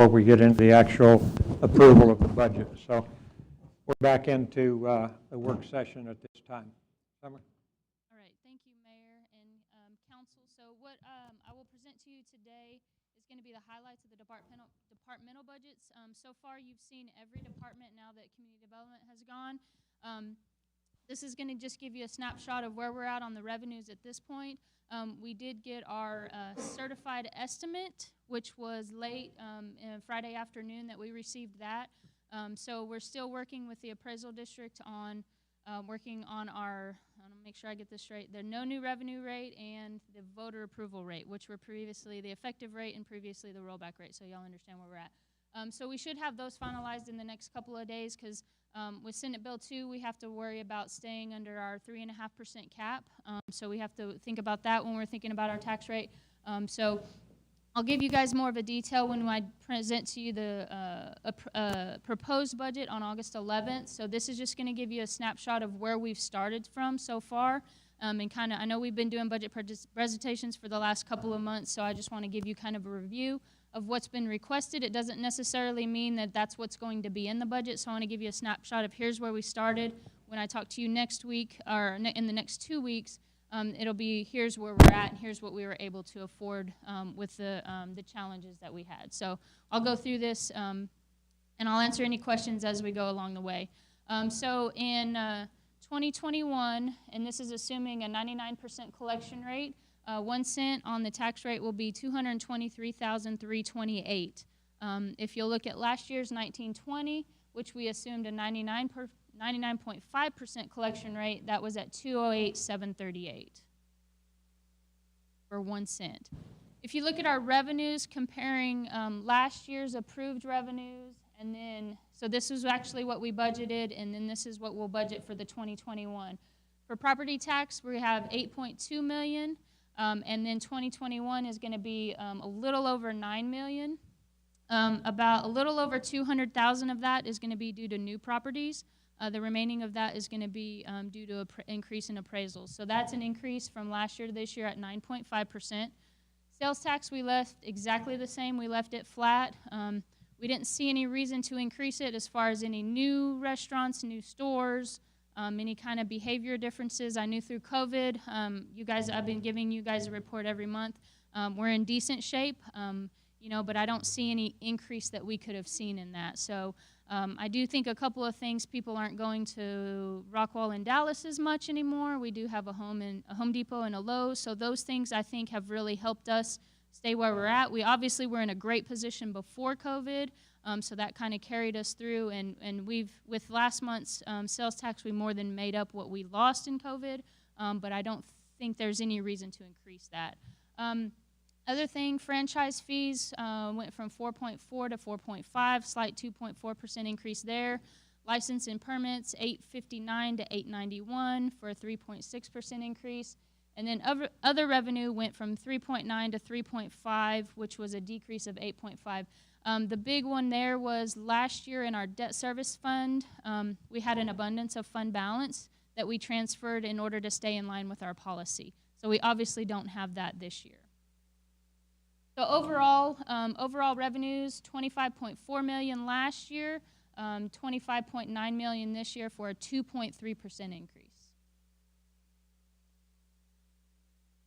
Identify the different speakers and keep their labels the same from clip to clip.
Speaker 1: before we get into the actual approval of the budget. So we're back into the work session at this time. Summer?
Speaker 2: All right, thank you, Mayor and Council. So what I will present to you today is going to be the highlights of the departmental budgets. So far, you've seen every department now that community development has gone. This is going to just give you a snapshot of where we're at on the revenues at this point. We did get our certified estimate, which was late Friday afternoon that we received that. So we're still working with the appraisal district on working on our, I want to make sure I get this straight, the no new revenue rate and the voter approval rate, which were previously the effective rate and previously the rollback rate, so y'all understand where we're at. So we should have those finalized in the next couple of days, because with Senate Bill 2, we have to worry about staying under our 3.5% cap. So we have to think about that when we're thinking about our tax rate. So I'll give you guys more of a detail when I present to you the proposed budget on August 11th. So this is just going to give you a snapshot of where we've started from so far. And kind of, I know we've been doing budget presentations for the last couple of months, so I just want to give you kind of a review of what's been requested. It doesn't necessarily mean that that's what's going to be in the budget, so I want to give you a snapshot of here's where we started. When I talk to you next week, or in the next 2 weeks, it'll be here's where we're at, and here's what we were able to afford with the challenges that we had. So I'll go through this, and I'll answer any questions as we go along the way. So in 2021, and this is assuming a 99% collection rate, 1 cent on the tax rate will be $223,328. If you'll look at last year's 1920, which we assumed a 99.5% collection rate, that was at $208,738 for 1 cent. If you look at our revenues, comparing last year's approved revenues, and then, so this is actually what we budgeted, and then this is what we'll budget for the 2021. For property tax, we have $8.2 million. And then 2021 is going to be a little over $9 million. About a little over 200,000 of that is going to be due to new properties. The remaining of that is going to be due to an increase in appraisals. So that's an increase from last year to this year at 9.5%. Sales tax, we left exactly the same. We left it flat. We didn't see any reason to increase it as far as any new restaurants, new stores, any kind of behavior differences. I knew through COVID, I've been giving you guys a report every month. We're in decent shape, but I don't see any increase that we could have seen in that. So I do think a couple of things, people aren't going to Rockwall and Dallas as much anymore. We do have a Home Depot and a Lowe's, so those things I think have really helped us stay where we're at. We obviously were in a great position before COVID. So that kind of carried us through, and with last month's sales tax, we more than made up what we lost in COVID, but I don't think there's any reason to increase that. Other thing, franchise fees went from 4.4 to 4.5, slight 2.4% increase there. License and permits, 859 to 891 for a 3.6% increase. And then other revenue went from 3.9 to 3.5, which was a decrease of 8.5. The big one there was last year in our debt service fund, we had an abundance of fund balance that we transferred in order to stay in line with our policy. So we obviously don't have that this year. So overall revenues, $25.4 million last year, $25.9 million this year for a 2.3% increase.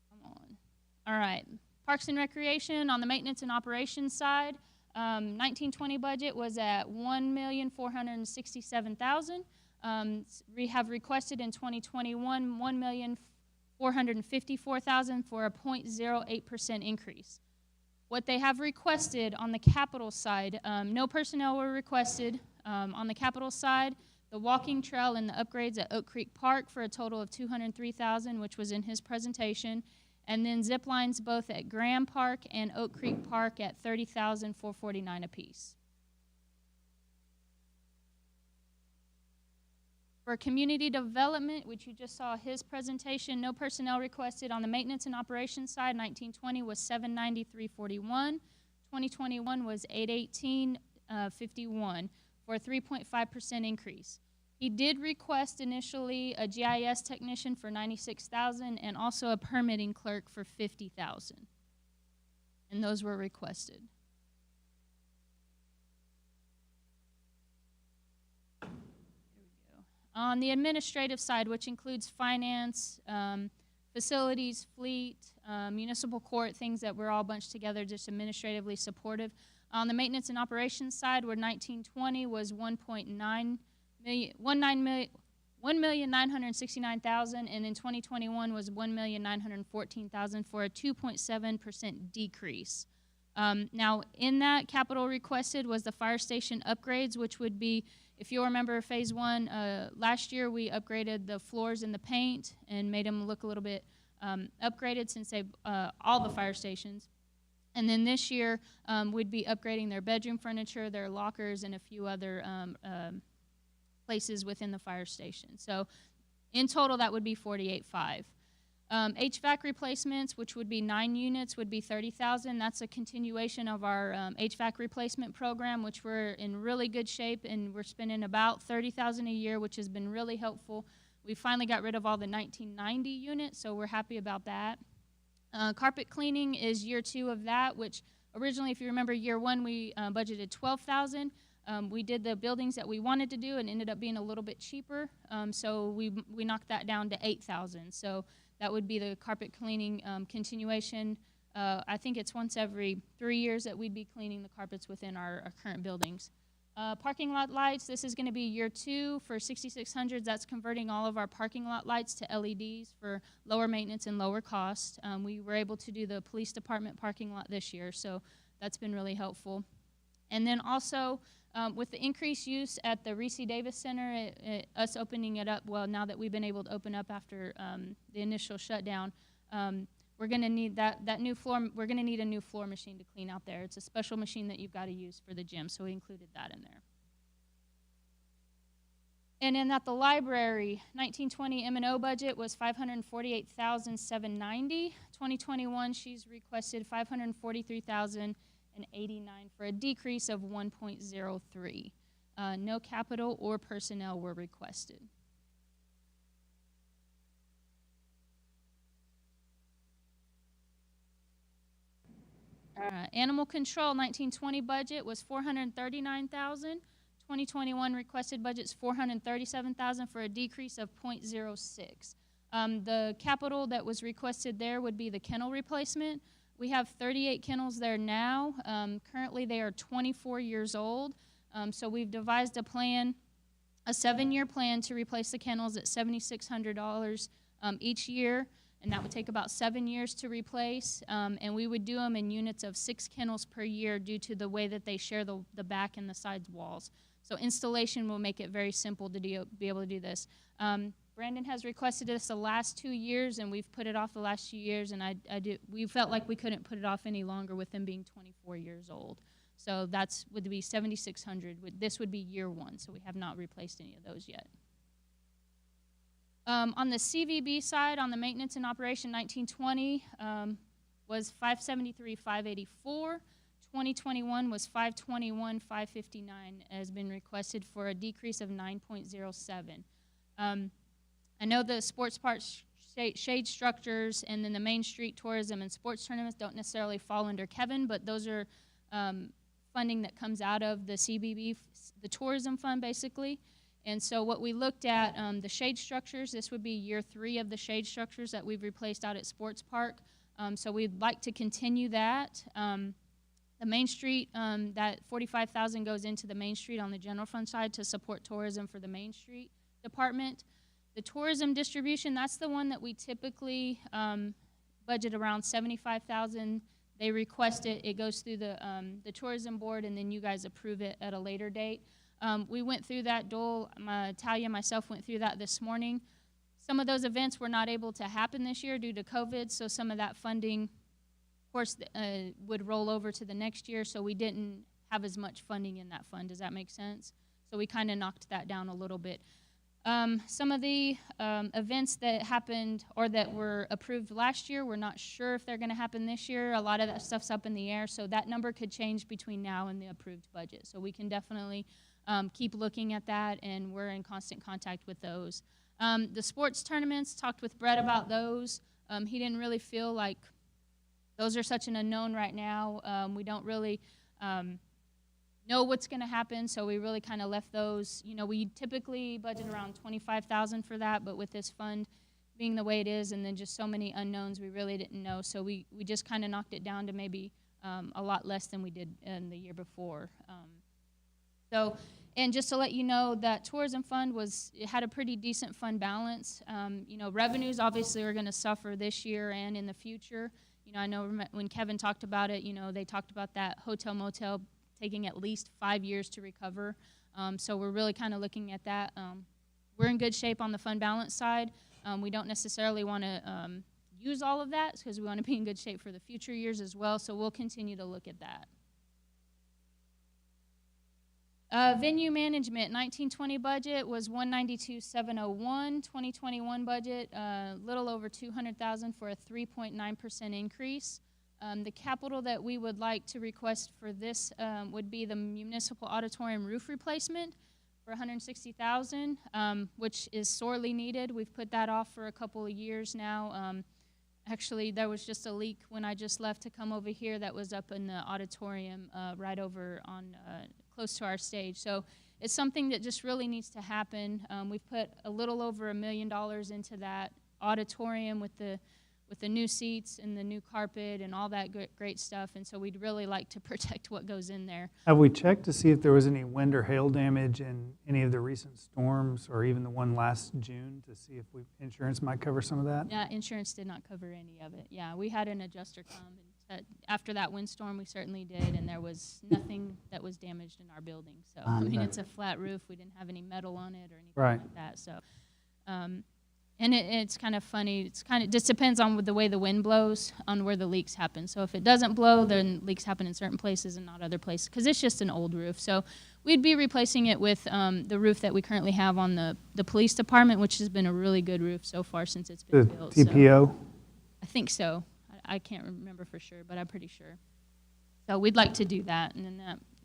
Speaker 2: Come on. All right. Parks and Recreation on the maintenance and operations side. 1920 budget was at $1,467,000. We have requested in 2021 $1,454,000 for a 0.08% increase. What they have requested on the capital side, no personnel were requested. On the capital side, the walking trail and the upgrades at Oak Creek Park for a total of $203,000, which was in his presentation. And then zip lines both at Graham Park and Oak Creek Park at $30,449 apiece. For community development, which you just saw his presentation, no personnel requested. On the maintenance and operations side, 1920 was $793.41. 2021 was $818.51 for a 3.5% increase. He did request initially a GIS technician for $96,000 and also a permitting clerk for $50,000. And those were requested. On the administrative side, which includes finance, facilities, fleet, municipal court, things that we're all bunched together, just administratively supportive. On the maintenance and operations side, where 1920 was 1,969,000, and in 2021 was 1,914,000 for a 2.7% decrease. Now, in that, capital requested was the fire station upgrades, which would be, if you'll remember phase one, last year we upgraded the floors and the paint and made them look a little bit upgraded since they all the fire stations. And then this year, we'd be upgrading their bedroom furniture, their lockers, and a few other places within the fire station. So in total, that would be 48.5. HVAC replacements, which would be 9 units, would be 30,000. That's a continuation of our HVAC replacement program, which we're in really good shape, and we're spending about 30,000 a year, which has been really helpful. We finally got rid of all the 1990 units, so we're happy about that. Carpet cleaning is year 2 of that, which originally, if you remember, year 1 we budgeted 12,000. We did the buildings that we wanted to do and ended up being a little bit cheaper, so we knocked that down to 8,000. So that would be the carpet cleaning continuation. I think it's once every 3 years that we'd be cleaning the carpets within our current buildings. Parking lot lights, this is going to be year 2 for 6600s. That's converting all of our parking lot lights to LEDs for lower maintenance and lower cost. We were able to do the police department parking lot this year, so that's been really helpful. And then also, with the increased use at the Reese Davis Center, us opening it up, well, now that we've been able to open up after the initial shutdown, we're going to need that new floor. We're going to need a new floor machine to clean out there. It's a special machine that you've got to use for the gym, so we included that in there. And then at the library, 1920 M&O budget was $548,790. 2021, she's requested $543,089 for a decrease of 1.03. No capital or personnel were requested. Animal control 1920 budget was $439,000. 2021 requested budget's $437,000 for a decrease of 0.06. The capital that was requested there would be the kennel replacement. We have 38 kennels there now. Currently, they are 24 years old. So we've devised a plan, a 7-year plan to replace the kennels at $7,600 each year, and that would take about 7 years to replace. And we would do them in units of 6 kennels per year due to the way that they share the back and the sides walls. So installation will make it very simple to be able to do this. Brandon has requested this the last 2 years, and we've put it off the last few years, and we felt like we couldn't put it off any longer with them being 24 years old. So that's would be $7,600. This would be year 1, so we have not replaced any of those yet. On the CVB side, on the maintenance and operation, 1920 was $573,584. 2021 was $521,559, has been requested for a decrease of 9.07. I know the sports parks, shade structures, and then the Main Street tourism and sports tournaments don't necessarily fall under Kevin, but those are funding that comes out of the CBB, the tourism fund, basically. And so what we looked at, the shade structures, this would be year 3 of the shade structures that we've replaced out at Sports Park. So we'd like to continue that. The Main Street, that $45,000 goes into the Main Street on the general fund side to support tourism for the Main Street department. The tourism distribution, that's the one that we typically budget around $75,000. They request it. It goes through the tourism board, and then you guys approve it at a later date. We went through that. Dole, Talia, and myself went through that this morning. Some of those events were not able to happen this year due to COVID, so some of that funding, of course, would roll over to the next year, so we didn't have as much funding in that fund. Does that make sense? So we kind of knocked that down a little bit. Some of the events that happened or that were approved last year, we're not sure if they're going to happen this year. A lot of that stuff's up in the air, so that number could change between now and the approved budget. So we can definitely keep looking at that, and we're in constant contact with those. The sports tournaments, talked with Brett about those. He didn't really feel like those are such an unknown right now. We don't really know what's going to happen, so we really kind of left those. You know, we typically budget around $25,000 for that, but with this fund being the way it is and then just so many unknowns, we really didn't know. So we just kind of knocked it down to maybe a lot less than we did in the year before. And just to let you know, that tourism fund it had a pretty decent fund balance. You know, revenues obviously are going to suffer this year and in the future. You know, I know when Kevin talked about it, you know, they talked about that hotel motel taking at least 5 years to recover. So we're really kind of looking at that. We're in good shape on the fund balance side. We don't necessarily want to use all of that because we want to be in good shape for the future years as well. So we'll continue to look at that. Venue management, 1920 budget was 192,701. 2021 budget, little over 200,000 for a 3.9% increase. The capital that we would like to request for this would be the municipal auditorium roof replacement for 160,000, which is sorely needed. We've put that off for a couple of years now. Actually, there was just a leak when I just left to come over here that was up in the auditorium right over on close to our stage. So it's something that just really needs to happen. We've put a little over $1 million into that auditorium with the new seats and the new carpet and all that great stuff, and so we'd really like to protect what goes in there.
Speaker 3: Have we checked to see if there was any wind or hail damage in any of the recent storms or even the one last June to see if insurance might cover some of that?
Speaker 2: Yeah, insurance did not cover any of it. Yeah, we had an adjuster come, and after that windstorm, we certainly did, and there was nothing that was damaged in our building. So, I mean, it's a flat roof. We didn't have any metal on it or anything like that. So, and it's kind of funny. It's kind of just depends on the way the wind blows on where the leaks happen. So if it doesn't blow, then leaks happen in certain places and not other places because it's just an old roof. So we'd be replacing it with the roof that we currently have on the police department, which has been a really good roof so far since it's been built.
Speaker 3: The TPO?
Speaker 2: So I think so. I can't remember for sure, but I'm pretty sure. So we'd like to do that, and then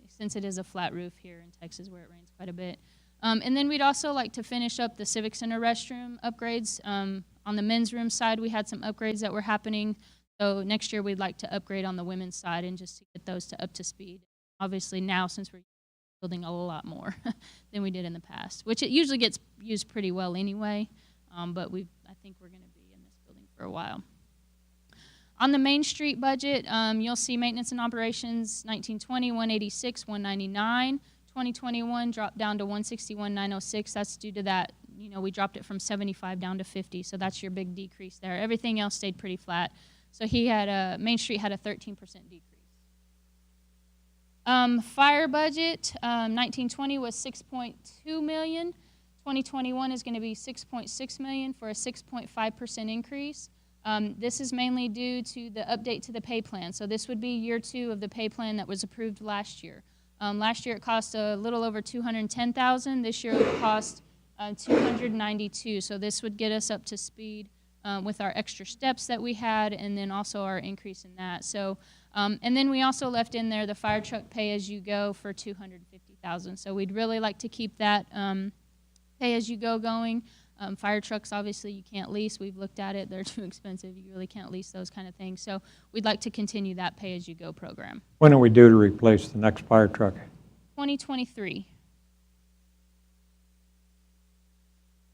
Speaker 2: since it is a flat roof here in Texas where it rains quite a bit. And then we'd also like to finish up the Civic Center restroom upgrades. On the men's room side, we had some upgrades that were happening. So next year, we'd like to upgrade on the women's side and just to get those up to speed. Obviously now, since we're building a lot more than we did in the past, which it usually gets used pretty well anyway, but I think we're going to be in this building for a while. On the Main Street budget, you'll see maintenance and operations, 1920, 186, 199. 2021 dropped down to 161,906. That's due to that, you know, we dropped it from 75 down to 50, so that's your big decrease there. Everything else stayed pretty flat. So Main Street had a 13% decrease. Fire budget, 1920 was 6.2 million. 2021 is going to be 6.6 million for a 6.5% increase. This is mainly due to the update to the pay plan. So this would be year 2 of the pay plan that was approved last year. Last year it cost a little over $210,000. This year it would cost $292,000. So this would get us up to speed with our extra steps that we had, and then also our increase in that. So, and then we also left in there the fire truck pay-as-you-go for $250,000. So we'd really like to keep that pay-as-you-go going. Fire trucks, obviously, you can't lease. We've looked at it. They're too expensive. You really can't lease those kind of things. So we'd like to continue that pay-as-you-go program.
Speaker 1: When are we due to replace the next fire truck?
Speaker 2: 2023.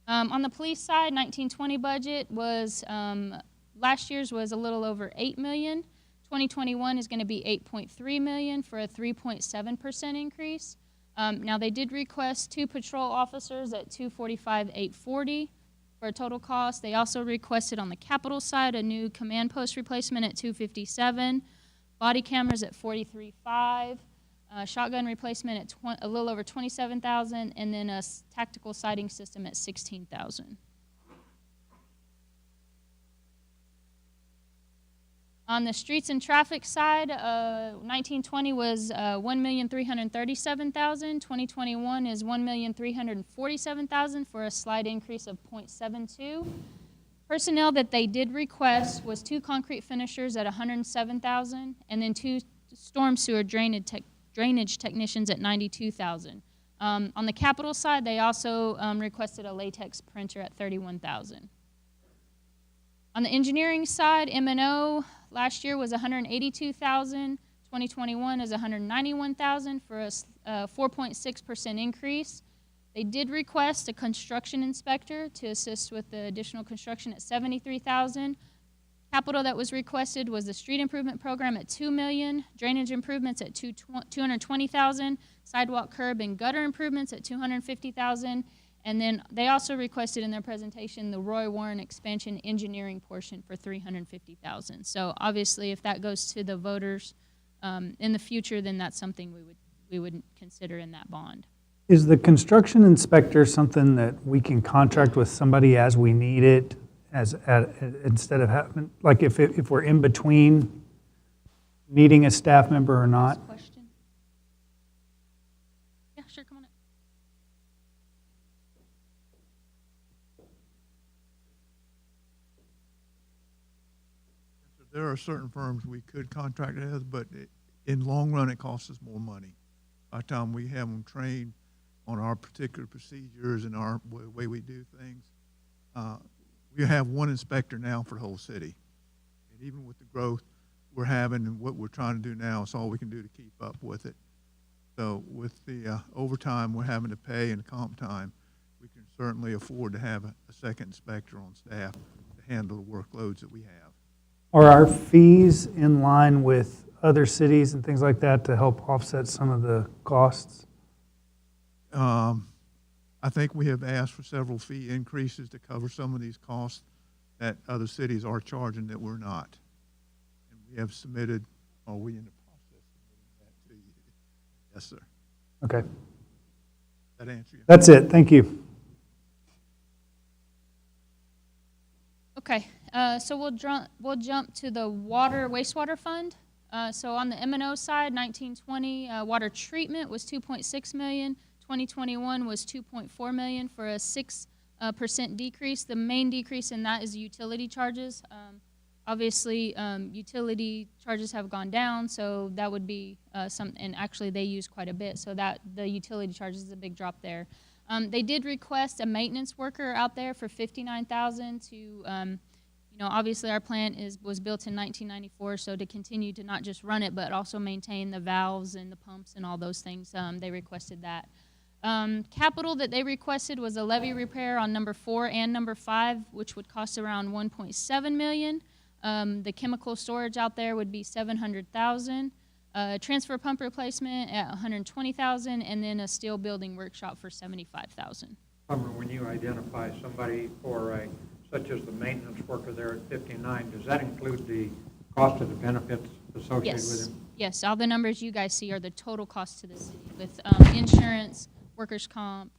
Speaker 2: On the police side, 1920 budget was, last year's was a little over $8 million. 2021 is going to be $8.3 million for a 3.7% increase. Now, they did request 2 patrol officers at $245,840 for a total cost. They also requested on the capital side a new command post replacement at $257,000, body cameras at $43,500, shotgun replacement at a little over $27,000, and then a tactical sighting system at $16,000. On the streets and traffic side, 1920 was $1,337,000. 2021 is $1,347,000 for a slight increase of 0.72. Personnel that they did request was 2 concrete finishers at $107,000, and then 2 storm sewer drainage technicians at $92,000. On the capital side, they also requested a latex printer at $31,000. On the engineering side, M&O last year was $182,000. 2021 is $191,000 for 4.6% increase. They did request a construction inspector to assist with the additional construction at $73,000. Capital that was requested was the street improvement program at $2 million, drainage improvements at $220,000, sidewalk, curb, and gutter improvements at $250,000, and then they also requested in their presentation the Roy Warren expansion engineering portion for $350,000. So obviously, if that goes to the voters in the future, then that's something we would consider in that bond.
Speaker 3: Is the construction inspector something that we can contract with somebody as we need it, instead of having, like if we're in between needing a staff member or not?
Speaker 2: Question? Yeah, sure, come on up.
Speaker 4: There are certain firms we could contract it with, but in the long run, it costs us more money. By the time we have them trained on our particular procedures and our way we do things, we have one inspector now for the whole city. And even with the growth we're having and what we're trying to do now, it's all we can do to keep up with it. So with the overtime we're having to pay and comp time, we can certainly afford to have a second inspector on staff to handle the workloads that we have.
Speaker 3: Are our fees in line with other cities and things like that to help offset some of the costs?
Speaker 4: I think we have asked for several fee increases to cover some of these costs that other cities are charging that we're not. And we have submitted, are we in the process of submitting that to you? Yes, sir.
Speaker 3: Okay,
Speaker 4: That answer you?
Speaker 3: that's it. Thank you.
Speaker 2: Okay, so we'll jump to the wastewater fund. So on the M&O side, 1920 water treatment was 2.6 million. 2021 was 2.4 million for a 6% decrease. The main decrease in that is utility charges. Obviously, utility charges have gone down, so that would be and actually they use quite a bit, so that the utility charges is a big drop there. They did request a maintenance worker out there for $59,000 to, obviously our plant was built in 1994, so to continue to not just run it, but also maintain the valves and the pumps and all those things, they requested that. Capital that they requested was a levee repair on number 4 and number 5, which would cost around $1.7 million. The chemical storage out there would be $700,000. Transfer pump replacement at $120,000, and then a steel building workshop for $75,000.
Speaker 1: Summer, when you identify somebody for such as the maintenance worker there at 59, does that include the cost of the benefits associated with him?
Speaker 2: Yes, all the numbers you guys see are the total cost to the city with insurance, workers' comp,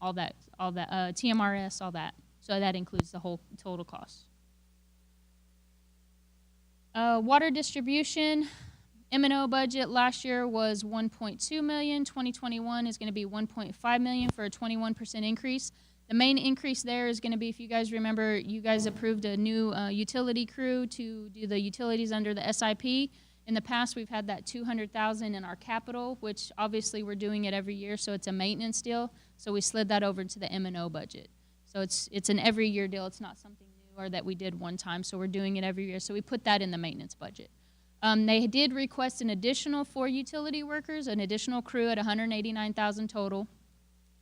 Speaker 2: all that, TMRS, all that. So that includes the whole total cost. Water distribution, M&O budget last year was $1.2 million. 2021 is going to be $1.5 million for a 21% increase. The main increase there is going to be, if you guys remember, you guys approved a new utility crew to do the utilities under the SIP. In the past, we've had that $200,000 in our capital, which obviously we're doing it every year, so it's a maintenance deal. So we slid that over to the M&O budget. So it's an every year deal. It's not something new or that we did one time. So we're doing it every year. So we put that in the maintenance budget. They did request an additional 4 utility workers, an additional crew at $189,000 total.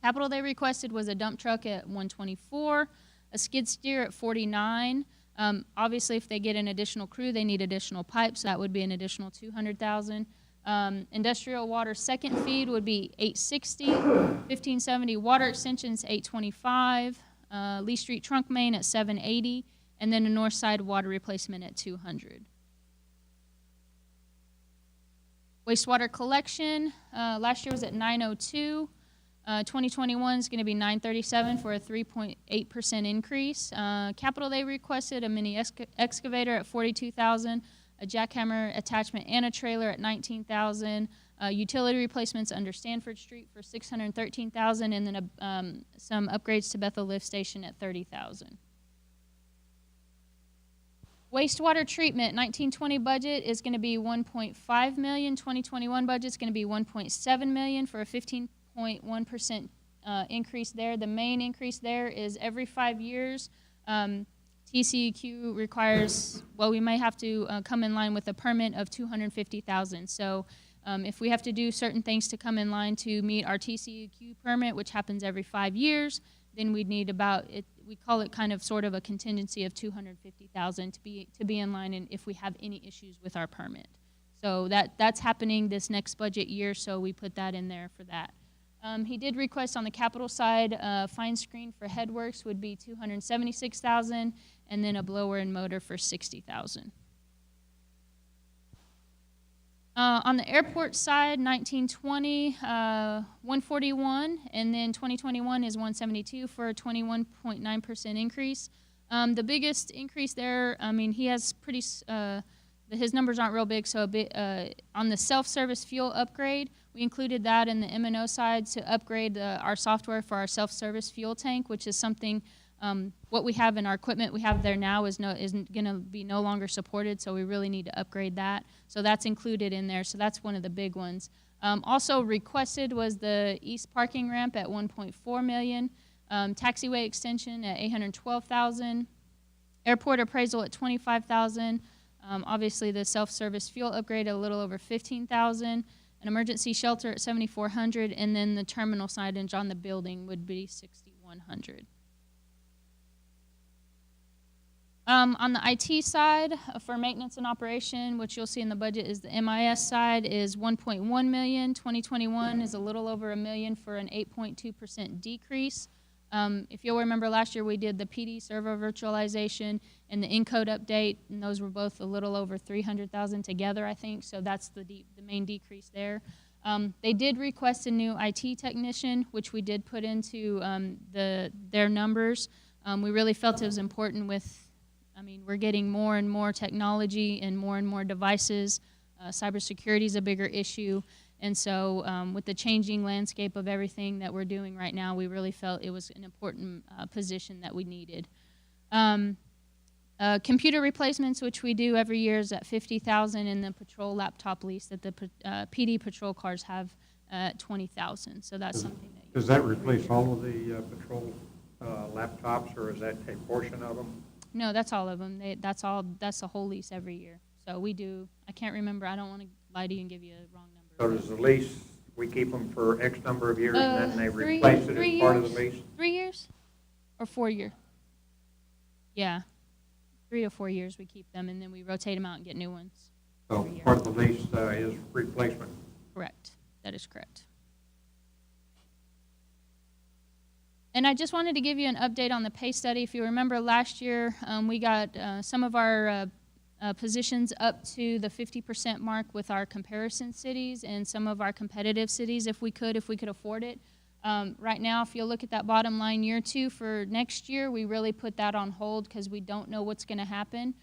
Speaker 2: Capital they requested was a dump truck at $124,000, a skid steer at $49,000. Obviously, if they get an additional crew, they need additional pipes. So that would be an additional $200,000. Industrial water second feed would be $860,000. 1570 water extensions $825,000. Lee Street trunk main at $780,000, and then a north side water replacement at $200,000. Wastewater collection last year was at $902,000. 2021 is going to be $937,000 for a 3.8% increase. Capital they requested a mini excavator at $42,000, a jackhammer attachment and a trailer at $19,000, utility replacements under Stanford Street for $613,000, and then some upgrades to Bethel Lift Station at $30,000. Wastewater treatment, 1920 budget is going to be $1.5 million. 2021 budget is going to be $1.7 million for a 15.1% increase there. The main increase there is every 5 years, TCEQ requires, well, we may have to come in line with a permit of $250,000. So If we have to do certain things to come in line to meet our TCEQ permit, which happens every 5 years, then we'd need about it. We call it kind of sort of a contingency of $250,000 to be in line, and if we have any issues with our permit. So that's happening this next budget year, so we put that in there for that. He did request on the capital side, fine screen for headworks would be $276,000, and then a blower and motor for $60,000. On the airport side, 1920, 141, and then 2021 is 172 for a 21.9% increase. The biggest increase there, I mean, he has pretty, his numbers aren't real big, so a bit, on the self-service fuel upgrade, we included that in the M&O side to upgrade our software for our self-service fuel tank, which is something, what we have in our equipment we have there now isn't going to be no longer supported, so we really need to upgrade that. So that's included in there, so that's one of the big ones. Also requested was the east parking ramp at $1.4 million, taxiway extension at $812,000, airport appraisal at $25,000, obviously the self-service fuel upgrade a little over $15,000, an emergency shelter at $7,400, and then the terminal signage on the building would be $6,100. On the IT side, for maintenance and operation, which you'll see in the budget is the MIS side is $1.1 million. 2021 is a little over $1 million for an 8.2% decrease. If you'll remember last year we did the PD server virtualization and the encode update, and those were both a little over $300,000 together, I think, so that's the main decrease there. They did request a new IT technician, which we did put into their numbers. We really felt it was important we're getting more and more technology and more devices. Cybersecurity is a bigger issue. And so with the changing landscape of everything that we're doing right now, we really felt it was an important position that we needed. Computer replacements, which we do every year, is at $50,000, and the patrol laptop lease that the PD patrol cars have at $20,000. So that's something that.
Speaker 1: Does that replace all of the patrol laptops, or is that a portion of them?
Speaker 2: No, that's all of them. That's the whole lease every year. So we do, I can't remember, I don't want to lie to you and give you a wrong number.
Speaker 1: So does the lease, we keep them for X number of years and then they replace it as part of the lease?
Speaker 2: 3 years or 4 years? Yeah, 3 to 4 years we keep them, and then we rotate them out and get new ones.
Speaker 1: So part of the lease is replacement?
Speaker 2: Correct, that is correct. And I just wanted to give you an update on the pay study. If you remember last year, we got some of our positions up to the 50% mark with our comparison cities and some of our competitive cities if we could afford it. Right now, if you look at that bottom line year 2 for next year, we really put that on hold because we don't know what's going to happen.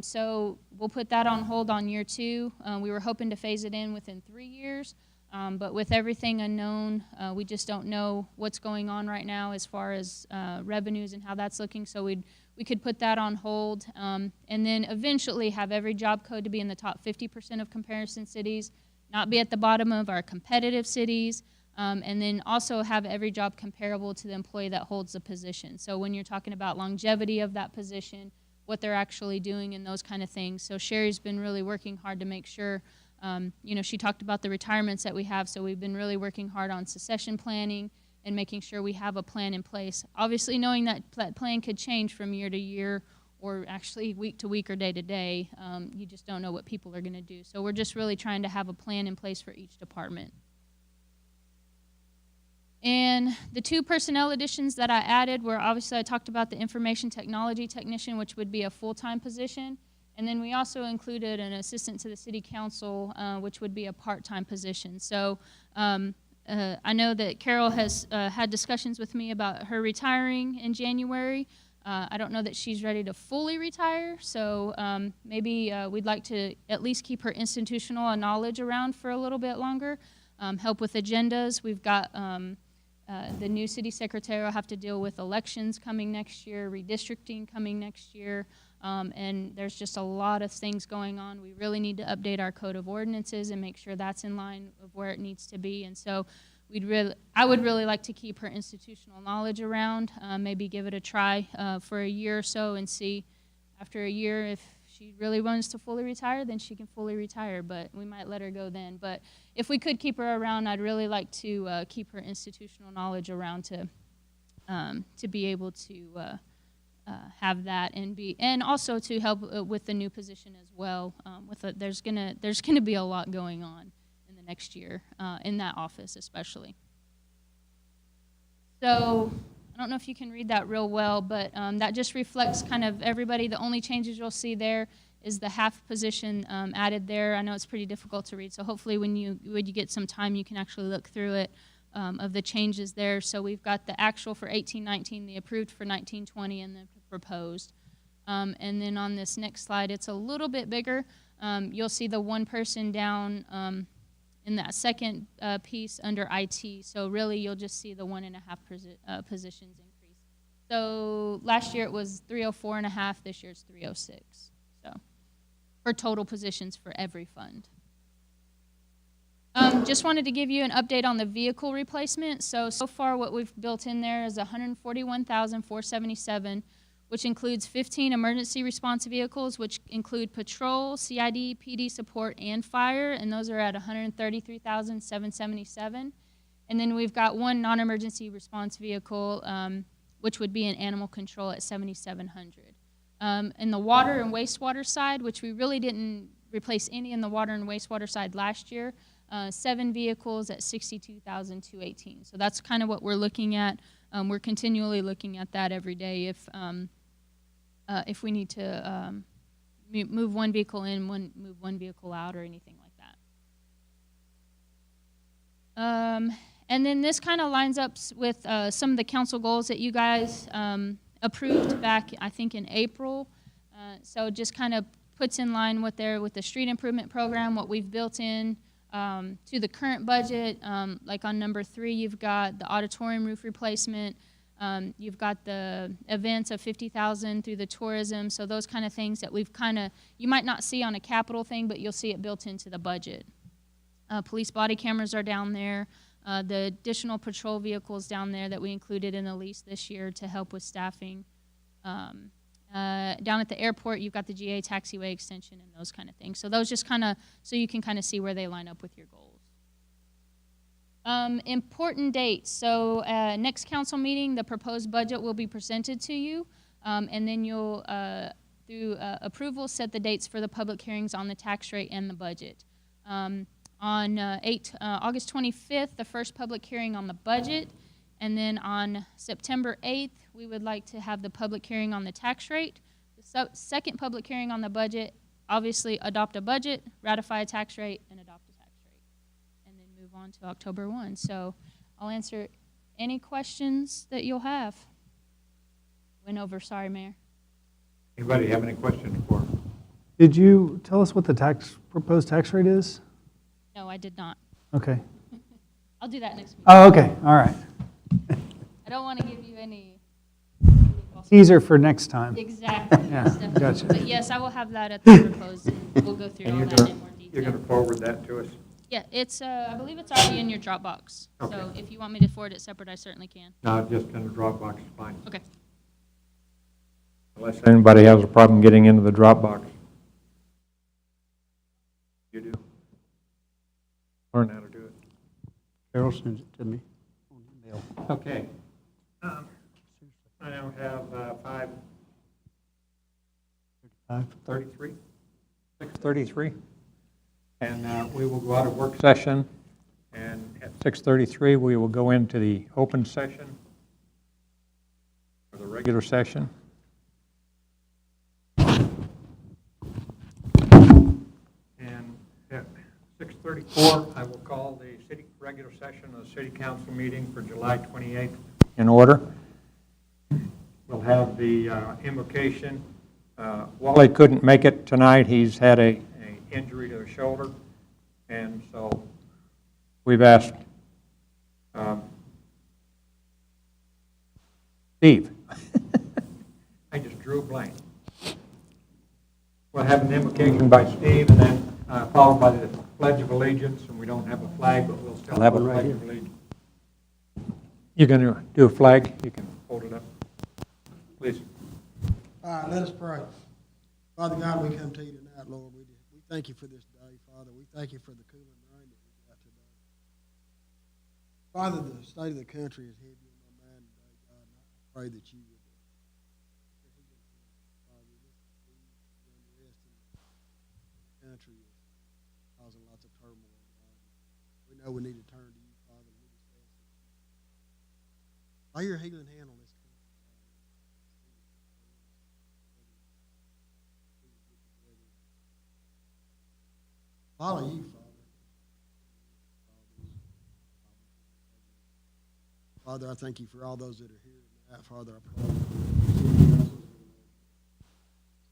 Speaker 2: So we'll put that on hold on year 2. We were hoping to phase it in within 3 years. But with everything unknown, we just don't know what's going on right now as far as revenues and how that's looking. So we could put that on hold, and then eventually have every job code to be in the top 50% of comparison cities, not be at the bottom of our competitive cities, and then also have every job comparable to the employee that holds the position. So when you're talking about longevity of that position, what they're actually doing and those kind of things. So Sherry's been really working hard to make sure. She talked about the retirements that we have, so we've been really working hard on succession planning and making sure we have a plan in place. Obviously, knowing that plan could change from year to year or actually week to week or day to day, you just don't know what people are going to do. So we're just really trying to have a plan in place for each department. And the 2 personnel additions that I added were, obviously I talked about the information technology technician, which would be a full-time position. And then we also included an assistant to the city council, which would be a part-time position. So I know that Carol has had discussions with me about her retiring in January. I don't know that she's ready to fully retire, so maybe we'd like to at least keep her institutional knowledge around for a little bit longer, help with agendas. We've got the new city secretary will have to deal with elections coming next year, redistricting coming next year. And there's just a lot of things going on. We really need to update our code of ordinances and make sure that's in line of where it needs to be. And so I would really like to keep her institutional knowledge around, maybe give it a try for a year or so and see after a year if she really wants to fully retire, then she can fully retire, but we might let her go then. But if we could keep her around, I'd really like to keep her institutional knowledge around to be able to have that and also to help with the new position as well. There's gonna be a lot going on in the next year in that office especially. So I don't know if you can read that real well, but that just reflects kind of everybody. The only changes you'll see there is the half position added there. I know it's pretty difficult to read, so hopefully when you get some time, you can actually look through it of the changes there. So we've got the actual for 18-19, the approved for 19-20, and the proposed. And then on this next slide, it's a little bit bigger. You'll see the one person down in that second piece under IT. So really, you'll just see the 1.5 positions increase. So last year it was 304.5. This year it's 306. So for total positions for every fund. Just wanted to give you an update on the vehicle replacement. So far what we've built in there is $141,477, which includes 15 emergency response vehicles, which include patrol, CID, PD support, and fire, and those are at $133,777. And then we've got one non-emergency response vehicle, which would be an animal control at $7,700. In the water and wastewater side, which we really didn't replace any in the water and wastewater side last year, 7 vehicles at $62,218. So that's kind of what we're looking at. We're continually looking at that every day if we need to move one vehicle in, move one vehicle out, or anything like that. And then this kind of lines up with some of the council goals that you guys approved back, I think, in April. So it just kind of puts in line with the street improvement program, what we've built in to the current budget. Like on number 3, you've got the auditorium roof replacement. You've got the events of $50,000 through the tourism, so those kind of things that we've you might not see on a capital thing, but you'll see it built into the budget. Police body cameras are down there. The additional patrol vehicles down there that we included in the lease this year to help with staffing. Down at the airport, you've got the GA taxiway extension and those kind of things. So those just so you can kind of see where they line up with your goals. Important dates. So next council meeting, the proposed budget will be presented to you, and then you'll, through approval, set the dates for the public hearings on the tax rate and the budget. On August 25th, the first public hearing on the budget, and then on September 8th, we would like to have the public hearing on the tax rate. The second public hearing on the budget, obviously adopt a budget, ratify a tax rate, and adopt a tax rate. And then move on to October 1. So I'll answer any questions that you'll have. Went over, sorry, Mayor.
Speaker 1: Anybody have any questions for?
Speaker 3: Did you tell us what the proposed tax rate is?
Speaker 2: No, I did not.
Speaker 3: Okay.
Speaker 2: I'll do that next week.
Speaker 3: Oh, okay, all right.
Speaker 2: I don't want to give you any...
Speaker 3: Teaser for next time.
Speaker 2: Exactly.
Speaker 3: Yeah,
Speaker 2: Yes, definitely.
Speaker 3: gotcha.
Speaker 2: But yes, I will have that at the proposed, and we'll go through all that in more
Speaker 1: You're
Speaker 2: detail.
Speaker 1: going to forward that to us?
Speaker 2: Yeah, it's, I believe it's already in your Dropbox. So
Speaker 1: Okay.
Speaker 2: if you want me to forward it separate, I certainly can.
Speaker 1: No, just in the Dropbox is fine.
Speaker 2: Okay.
Speaker 1: Unless anybody has a problem getting into the Dropbox. You do? Learn how to do it.
Speaker 5: Carol sends it to me on email.
Speaker 1: Okay. I now have 5:33, 6:33. And we will go out of work session. And at 6:33, we will go into the open session, or the regular session. And at 6:34, I will call the regular session of the City Council meeting for July 28th in order. We'll have the invocation. Wally couldn't make it tonight. He's had a injury to his shoulder, and so we've asked Steve. I just drew a blank. We'll have an invocation by Steve, and then followed by the Pledge of Allegiance, and we don't have a flag, but we'll still have a Pledge of Allegiance. You're going to do a flag? You can hold it up. Please.
Speaker 6: All right, let us pray. Father God, we come to you tonight, Lord. We thank you for this day, Father. We thank you for the cooling rain that we got today. Father, the state of the country is heavy on my mind today, God, and I pray that you would Father, this disease, the unrest in the country is causing lots of turmoil, God. We know we need to turn to you, Father, and we just ask that you lay your healing hand on this country, God. Follow you, Father. Father, I thank you for all those that are here tonight. Father, I pray for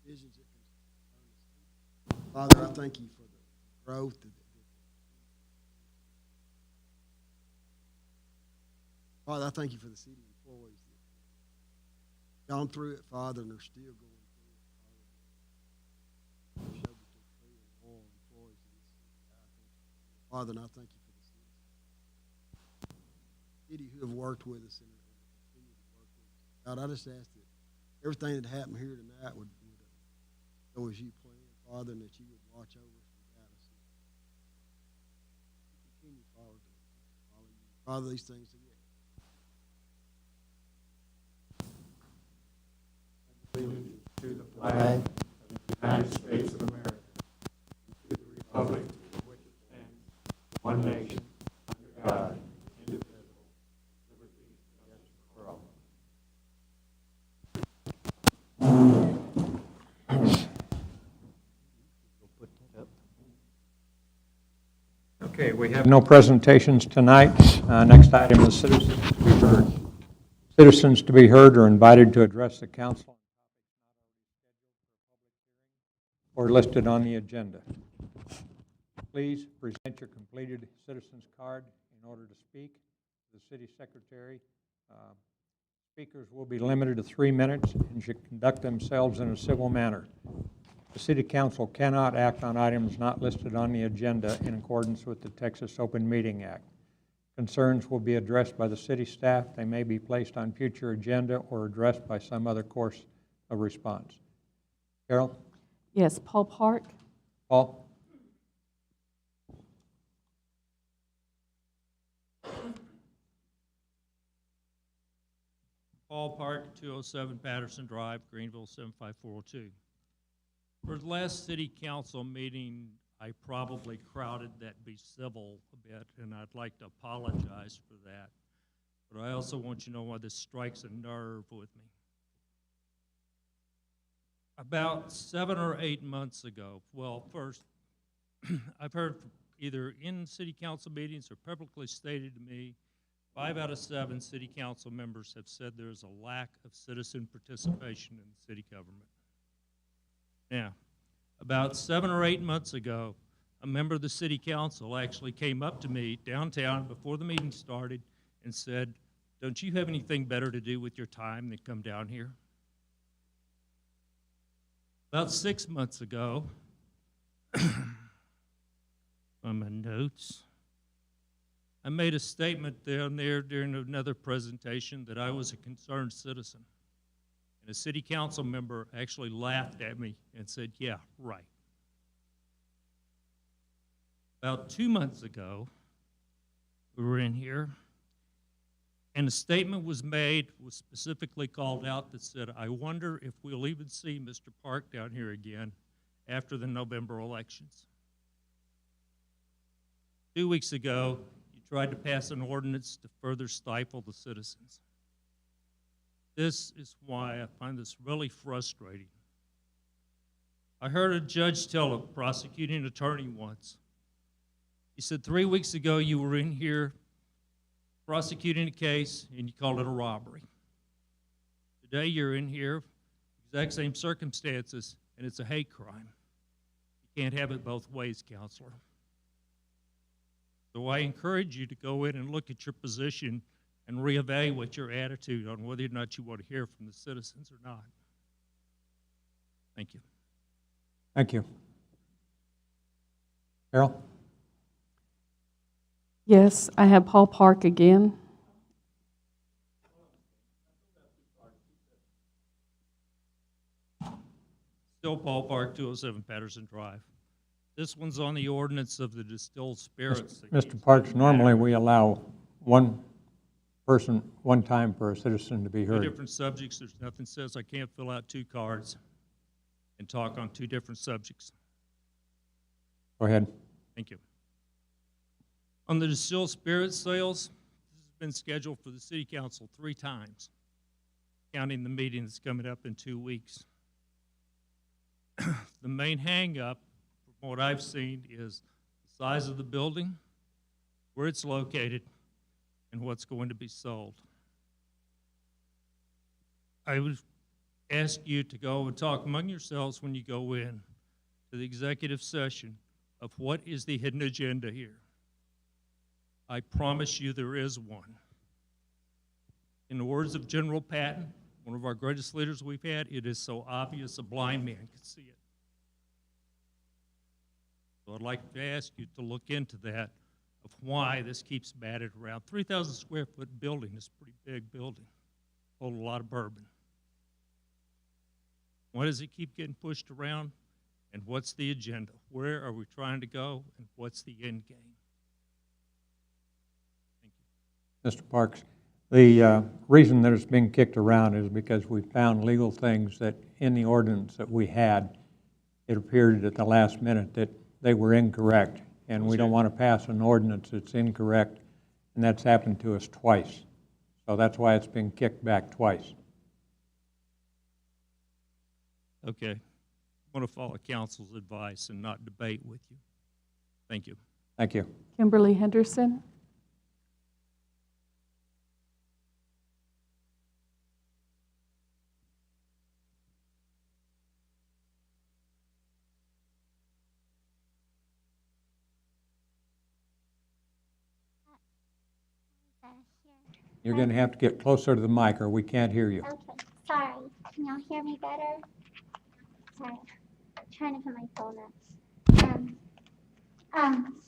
Speaker 6: decisions that can turn us. Father, I thank you for the growth Father, I thank you for the city employees that gone through it, Father, and are still going through it, Father. Show that they're true and loyal employees of this city. Father, and I thank you for the city who have worked with us and continue to work with us. God, I just ask that everything that happened here tonight would go as you planned, Father, and that you would watch over us and guide us. Continue, Father, to follow you. Father, these things that
Speaker 1: To the flag of the United States of America, to the republic for which it stands, one nation, under God, indivisible, liberty and justice for all.
Speaker 5: Put that up.
Speaker 1: Okay, we have no presentations tonight. Next item is citizens to be heard. Citizens to be heard are invited to address the council or listed on the agenda. Please present your completed citizen's card in order to speak to the city secretary. Speakers will be limited to 3 minutes and should conduct themselves in a civil manner. The city council cannot act on items not listed on the agenda in accordance with the Texas Open Meeting Act. Concerns will be addressed by the city staff. They may be placed on future agenda or addressed by some other course of response. Carol?
Speaker 7: Yes, Paul Park.
Speaker 1: Paul?
Speaker 8: Paul Park, 207 Patterson Drive, Greenville 75402. For the last city council meeting, I probably crowded that Be Civil a bit, and I'd like to apologize for that. But I also want you to know why this strikes a nerve with me. About 7 or 8 months ago, well, first, I've heard from either in city council meetings or publicly stated to me, 5 out of 7 city council members have said there's a lack of citizen participation in the city government. Now, about 7 or 8 months ago, a member of the city council actually came up to me downtown before the meeting started and said, "Don't you have anything better to do with your time than come down here?" About 6 months ago, on my notes, I made a statement down there during another presentation that I was a concerned citizen. And a city council member actually laughed at me and said, "Yeah, right." About 2 months ago, we were in here, and a statement was made, was specifically called out that said, "I wonder if we'll even see Mr. Park down here again after the November elections." 2 weeks ago, you tried to pass an ordinance to further stifle the citizens. This is why I find this really frustrating. I heard a judge tell a prosecuting attorney once, he said, 3 weeks ago you were in here prosecuting a case and you called it a robbery. Today you're in here, exact same circumstances, and it's a hate crime. You can't have it both ways, counselor. So I encourage you to go in and look at your position and reevaluate your attitude on whether or not you want to hear from the citizens or not. Thank you.
Speaker 1: Thank you. Carol?
Speaker 7: Yes, I have Paul Park again.
Speaker 8: Still Ballpark, 207 Patterson Drive. This one's on the ordinance of the distilled spirits. that
Speaker 1: Mr.
Speaker 8: keeps
Speaker 1: Parks,
Speaker 8: getting
Speaker 1: normally
Speaker 8: battered.
Speaker 1: we allow one person, one time for a citizen to be
Speaker 8: Two
Speaker 1: heard.
Speaker 8: different subjects. There's nothing says I can't fill out 2 cards and talk on 2 different subjects.
Speaker 1: Go ahead.
Speaker 8: Thank you. On the distilled spirits sales, this has been scheduled for the city council 3 times, counting the meeting that's coming up in 2 weeks. The main hang-up, from what I've seen, is the size of the building, where it's located, and what's going to be sold. I would ask you to go and talk among yourselves when you go in to the executive session of what is the hidden agenda here. I promise you there is one. In the words of General Patton, one of our greatest leaders we've had, it is so obvious a blind man could see it. So I'd like to ask you to look into that, of why this keeps batted around. 3,000 square foot building is a pretty big building. Hold a lot of bourbon. Why does it keep getting pushed around? And what's the agenda? Where are we trying to go? And what's the end game? Thank you.
Speaker 1: Mr. Parks, the reason that it's being kicked around is because we found legal things that in the ordinance that we had, it appeared at the last minute that they were incorrect. And we don't want to pass an ordinance that's incorrect, and that's happened to us twice. So that's why it's been kicked back twice.
Speaker 8: Okay. I want to follow council's advice and not debate with you. Thank you.
Speaker 1: Thank you.
Speaker 7: Kimberly Henderson.
Speaker 1: You're going to have to get closer to the mic or we can't hear you.
Speaker 9: Okay, sorry. Can y'all hear me better? Sorry, I'm trying to put my phone up.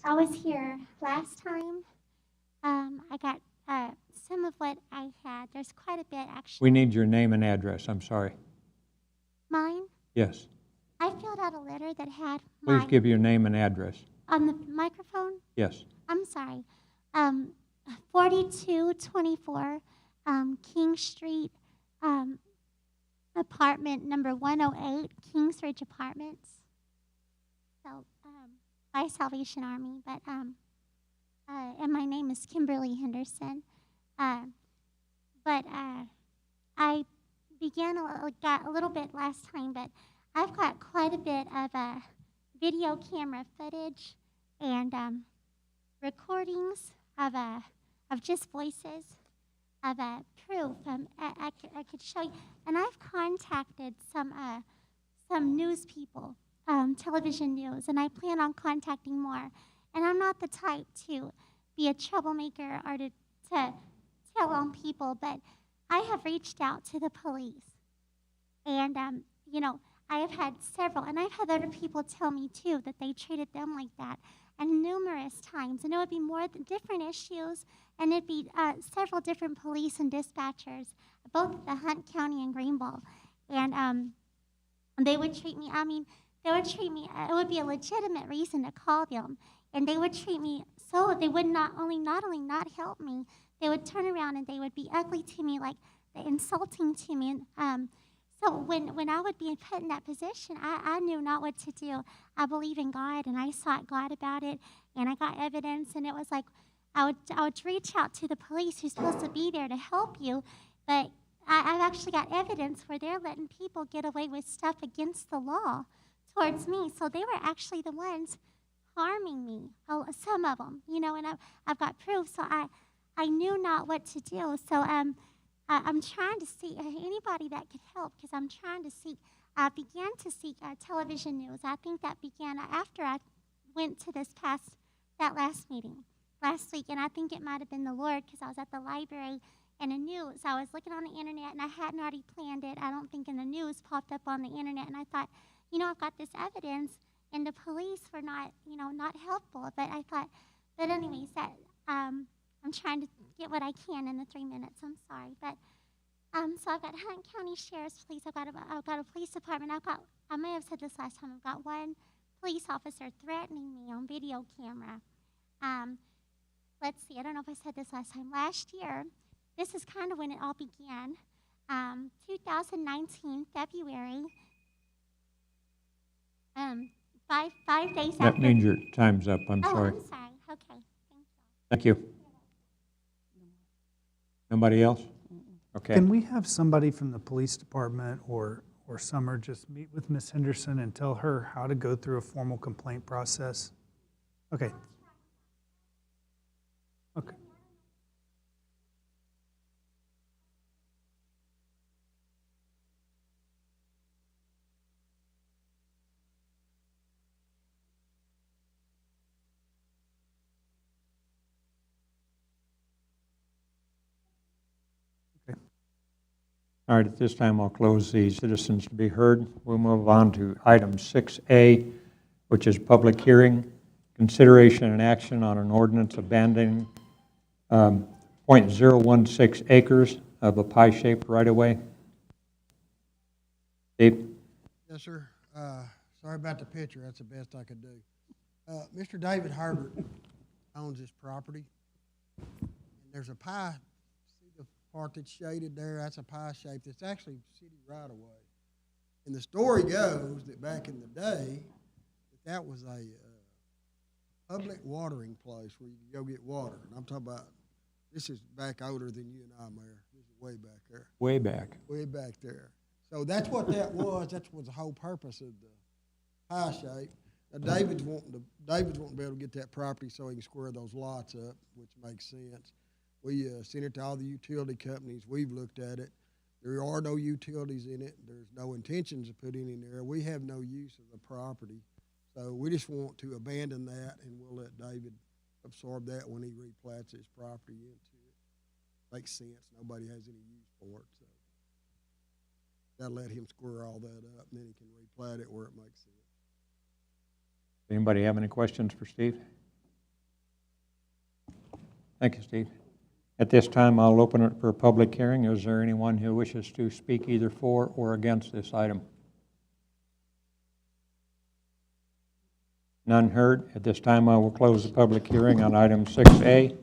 Speaker 9: I was here last time. I got some of what I had. There's quite a bit, actually.
Speaker 1: We need your name and address, I'm sorry.
Speaker 9: Mine?
Speaker 1: Yes.
Speaker 9: I filled out a letter that had
Speaker 1: Please
Speaker 9: my,
Speaker 1: give your name and address.
Speaker 9: on the microphone?
Speaker 1: Yes.
Speaker 9: I'm sorry. 4224 King Street, apartment number 108, Kingsridge Apartments. So, by Salvation Army, but and my name is Kimberly Henderson. But I got a little bit last time, but I've got quite a bit of video camera footage and recordings of just voices of proof. I could show you, and I've contacted some news people, television news, and I plan on contacting more. And I'm not the type to be a troublemaker or to tell on people, but I have reached out to the police, and I have had several, and I've had other people tell me too that they treated them like that. And numerous times, and it would be more different issues, and it'd be several different police and dispatchers, both at the Hunt County and Greenville, and they would treat me. They would treat me. It would be a legitimate reason to call them, and they would treat me so they would not only not help me, they would turn around and they would be ugly to me, like insulting to me, and so when I would be put in that position, I knew not what to do. I believe in God, and I sought God about it, and I got evidence, and it was like I would reach out to the police who's supposed to be there to help you, but I've actually got evidence where they're letting people get away with stuff against the law towards me. So they were actually the ones harming me, some of them, and I've got proof. So I knew not what to do. So I'm trying to see anybody that could help, because I'm trying to seek. I began to seek television news. I think that began after I went to that last meeting last week, and I think it might have been the Lord, because I was at the library and the news. I was looking on the internet, and I hadn't already planned it. I don't think in the news popped up on the internet, and I thought, I've got this evidence, and the police were not helpful. But I thought, but anyways, that I'm trying to get what I can in the 3 minutes. I'm sorry, but So I've got Hunt County Sheriff's Police. I've got a police department. I may have said this last time. I've got one police officer threatening me on video camera. Let's see. I don't know if I said this last time. Last year, this is kind of when it all began. 2019 February. 5 days after.
Speaker 1: That means your time's up, I'm
Speaker 9: Oh,
Speaker 1: sorry.
Speaker 9: I'm sorry. Okay.
Speaker 1: Thank you. Nobody else? Okay.
Speaker 3: Can we have somebody from the police department or Summer just meet with Ms. Henderson and tell her how to go through a formal complaint process? Okay. Okay.
Speaker 1: All right, at this time, I'll close the citizens to be heard. We'll move on to item 6A, which is public hearing, consideration and action on an ordinance abandoning .016 acres of a pie-shaped right-of-way. Steve?
Speaker 6: Yes, sir. Sorry about the picture. That's the best I could do. Mr. David Herbert owns this property. And there's a pie, see the part that's shaded there? That's a pie shape. It's actually city right of way. And the story goes that back in the day, that was a public watering place where you could go get water. And I'm talking about, this is back older than you and I, Mayor. This is way back there.
Speaker 1: Way back.
Speaker 6: Way back there. So that's what that was. That was the whole purpose of the pie shape. Now David's wanting to be able to get that property so he can square those lots up, which makes sense. We sent it to all the utility companies. We've looked at it. There are no utilities in it. There's no intentions of putting in there. We have no use of the property. So we just want to abandon that, and we'll let David absorb that when he replats his property into it. Makes sense. Nobody has any use for it, so that'll let him square all that up, and then he can replat it where it makes sense.
Speaker 1: Anybody have any questions for Steve? Thank you, Steve. At this time, I'll open it for a public hearing. Is there anyone who wishes to speak either for or against this item? None heard. At this time, I will close the public hearing on item 6A.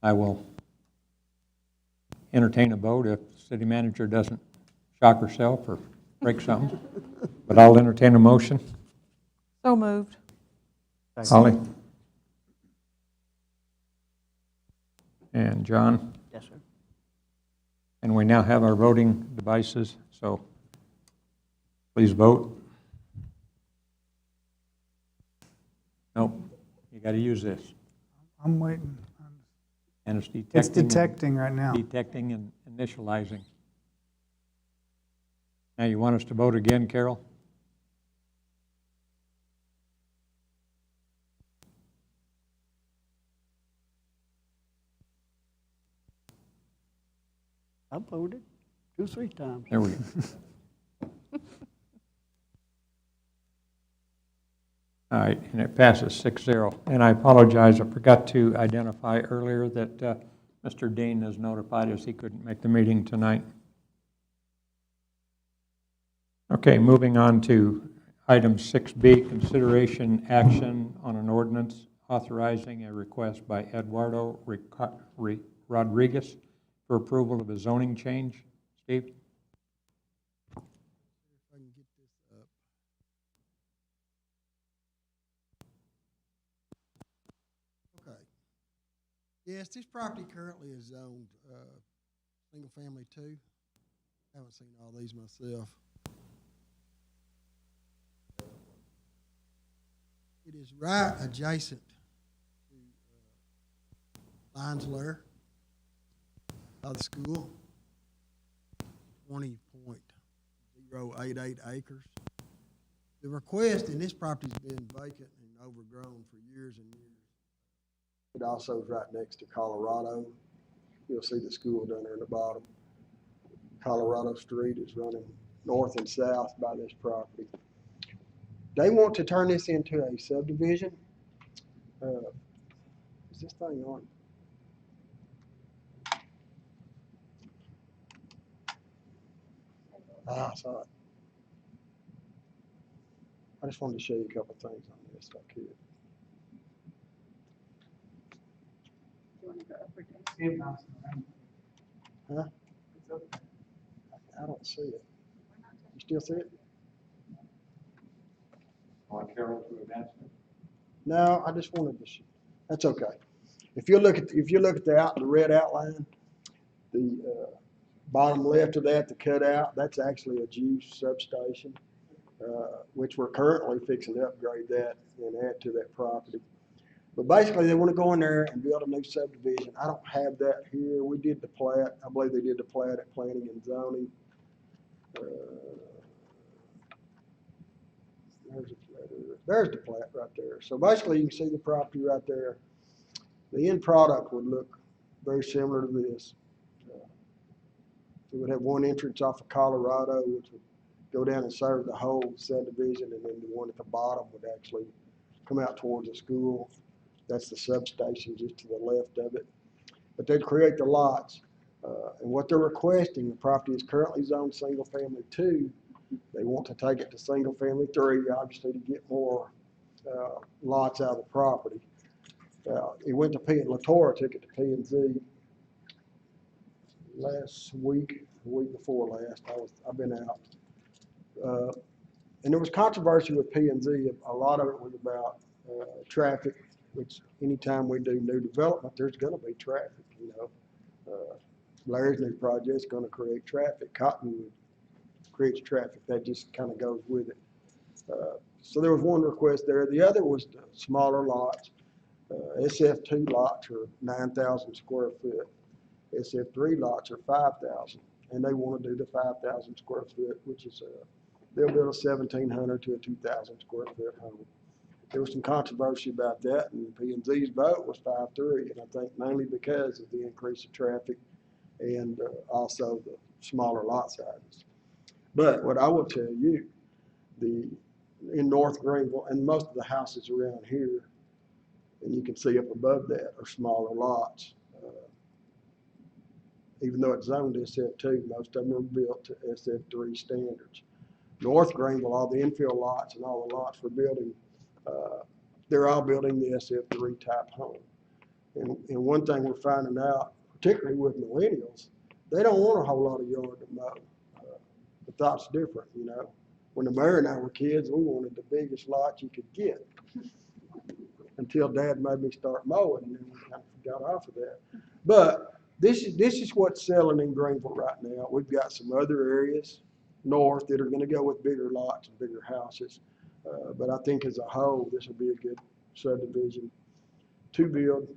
Speaker 1: I will entertain a vote if the city manager doesn't shock herself or break something. But I'll entertain a motion.
Speaker 7: So moved.
Speaker 1: Holly? And John?
Speaker 5: Yes, sir.
Speaker 1: And we now have our voting devices, so please vote. Nope, you got to use this.
Speaker 3: I'm waiting.
Speaker 1: And it's detecting.
Speaker 3: It's detecting right now.
Speaker 1: Detecting and initializing. Now, you want us to vote again, Carol?
Speaker 5: I voted 2-3 times.
Speaker 1: There we go. All right, and it passes 6-0. And I apologize, I forgot to identify earlier that Mr. Dean has notified us he couldn't make the meeting tonight. Okay, moving on to item 6B, consideration action on an ordinance authorizing a request by Eduardo Rodriguez for approval of a zoning change. Steve?
Speaker 6: If I can get this up. Okay. Yes, this property currently is zoned single family 2. Haven't seen all these myself. It is right adjacent to Lions Lair of the school, 20.088 acres. The request, and this property's been vacant and overgrown for years and years. It also is right next to Colorado. You'll see the school down there in the bottom. Colorado Street is running north and south by this property. They want to turn this into a subdivision. Is this thing on? I saw it. I just wanted to show you a couple of things on this, if I could. Huh? I don't see it. You still see it?
Speaker 1: Want Carol to advance it?
Speaker 6: No, I just wanted to, that's okay. If you look at the red outline, the bottom left of that, the cutout, that's actually a juice substation, which we're currently fixing to upgrade that and add to that property. But basically, they want to go in there and build a new subdivision. I don't have that here. We did the plat. I believe they did the plat at Planning and Zoning. There's the plat right there. So basically, you can see the property right there. The end product would look very similar to this. It would have one entrance off of Colorado, which would go down and serve the whole subdivision, and then the one at the bottom would actually come out towards the school. That's the substation just to the left of it. But they'd create the lots. And what they're requesting, the property is currently zoned single family 2. They want to take it to single family 3, obviously to get more lots out of the property. It went to Latour took it to P&Z last week, the week before last. I've been out. And there was controversy with P&Z. A lot of it was about traffic, which anytime we do new development, there's going to be traffic, you know. Larry's new project is going to create traffic. Cottonwood creates traffic. That just kind of goes with it. So there was one request there. The other was the smaller lots. SF2 lots are 9,000 square foot. SF3 lots are 5,000. And they want to do the 5,000 square foot, which is, they'll build a 1,700 to a 2,000 square foot home. There was some controversy about that, and P&Z's vote was 5-3, and I think mainly because of the increase of traffic and also the smaller lot sizes. But what I will tell you, in North Greenville, and most of the houses around here, and you can see up above that, are smaller lots. Even though it's zoned SF2, most of them are built to SF3 standards. North Greenville, all the infill lots and all the lots we're building, they're all building the SF3 type home. And one thing we're finding out, particularly with millennials, they don't want a whole lot of yard to mow. The thought's different, you know. When the mayor and I were kids, we wanted the biggest lot you could get. Until Dad made me start mowing, and then we kind of got off of that. But this is what's selling in Greenville right now. We've got some other areas north that are going to go with bigger lots and bigger houses. But I think as a whole, this will be a good subdivision to build.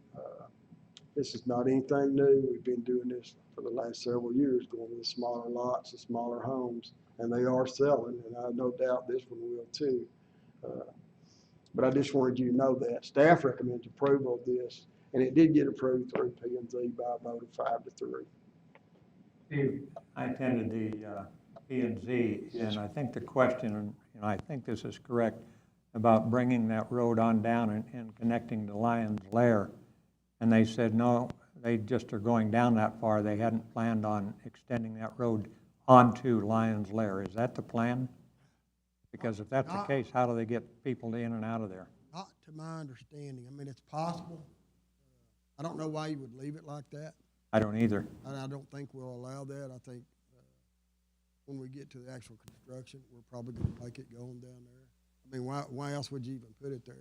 Speaker 6: This is not anything new. We've been doing this for the last several years, going to the smaller lots, the smaller homes, and they are selling, and I have no doubt this one will too. But I just wanted you to know that. Staff recommends approval of this, and it did get approved through P&Z by a vote of 5-3.
Speaker 1: Steve, I attended the P&Z, and I think the question, and I think this is correct, about bringing that road on down and connecting to Lyons Lair. And they said, no, they just are going down that far. They hadn't planned on extending that road onto Lyons Lair. Is that the plan? Because if that's the case, how do they get people in and out of there?
Speaker 6: Not to my understanding. I mean, it's possible. I don't know why you would leave it like that.
Speaker 1: I don't either.
Speaker 6: And I don't think we'll allow that. I think when we get to the actual construction, we're probably going to make it going down there. I mean, why else would you even put it there?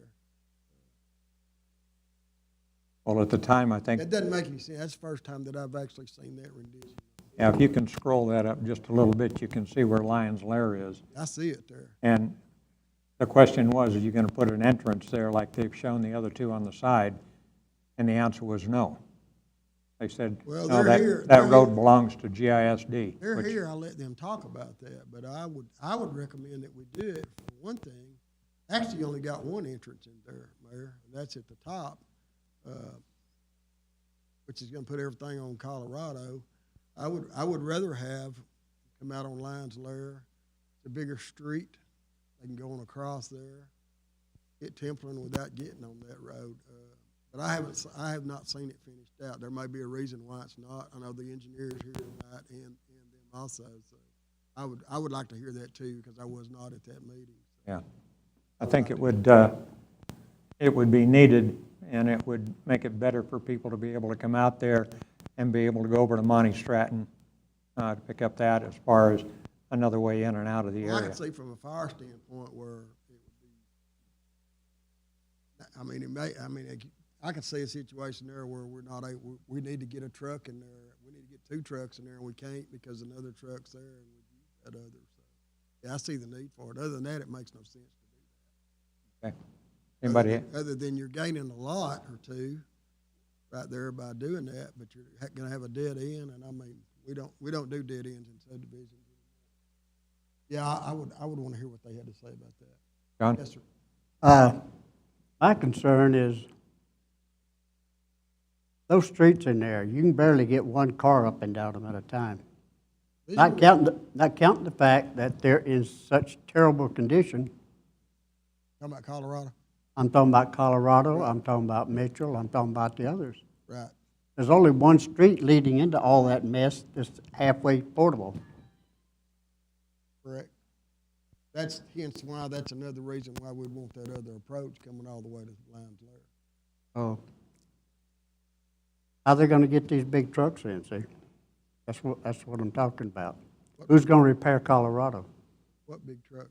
Speaker 1: Well, at the time, I think,
Speaker 6: That doesn't make any sense. That's the first time that I've actually seen that rendition.
Speaker 1: yeah, if you can scroll that up just a little bit, you can see where Lyons Lair is.
Speaker 6: I see it there.
Speaker 1: And the question was, are you going to put an entrance there like they've shown the other two on the side? And the answer was no. They said,
Speaker 6: Well,
Speaker 1: no,
Speaker 6: they're here.
Speaker 1: that
Speaker 6: They're
Speaker 1: road
Speaker 6: here.
Speaker 1: belongs to GISD.
Speaker 6: They're
Speaker 1: which-
Speaker 6: here, I'll let them talk about that, but I would recommend that we do it. For one thing, actually, you only got one entrance in there, Mayor, and that's at the top, which is gonna put everything on Colorado. I would rather have come out on Lyons Lair, it's a bigger street, they can go on across there, hit Templin without getting on that road. But I have not seen it finished out. There may be a reason why it's not. I know the engineers here tonight and them also. So I would like to hear that too, because I was not at that meeting.
Speaker 1: Yeah. I think it would be needed, and it would make it better for people to be able to come out there and be able to go over to Monty Stratton to pick up that as far as another way in and out of the
Speaker 6: Well, I
Speaker 1: area.
Speaker 6: can see from a fire standpoint where it would be, I can see a situation there where we're not able, we need to get a truck in there. We need to get 2 trucks in there, and we can't because another truck's there, and we use that other. So, yeah, I see the need for it. Other than that, it makes no sense to do that.
Speaker 1: Okay. Anybody?
Speaker 6: Other than you're gaining a lot or two right there by doing that, but you're gonna have a dead end, and I mean, we don't do dead ends in subdivisions. Yeah, I would want to hear what they had to say about that.
Speaker 1: John?
Speaker 6: Yes, sir.
Speaker 5: My concern is those streets in there, you can barely get one car up and down them at a time. Not counting the fact that they're in such terrible condition.
Speaker 6: Talking about Colorado?
Speaker 5: I'm talking about Colorado, I'm talking about Mitchell, I'm talking about the others.
Speaker 6: Right.
Speaker 5: There's only one street leading into all that mess that's halfway portable.
Speaker 6: Correct. That's hence why that's another reason why we'd want that other approach coming all the way to Lions Lair.
Speaker 5: Oh. How they gonna get these big trucks in, see? That's what I'm talking about. Who's gonna repair Colorado?
Speaker 6: What big trucks?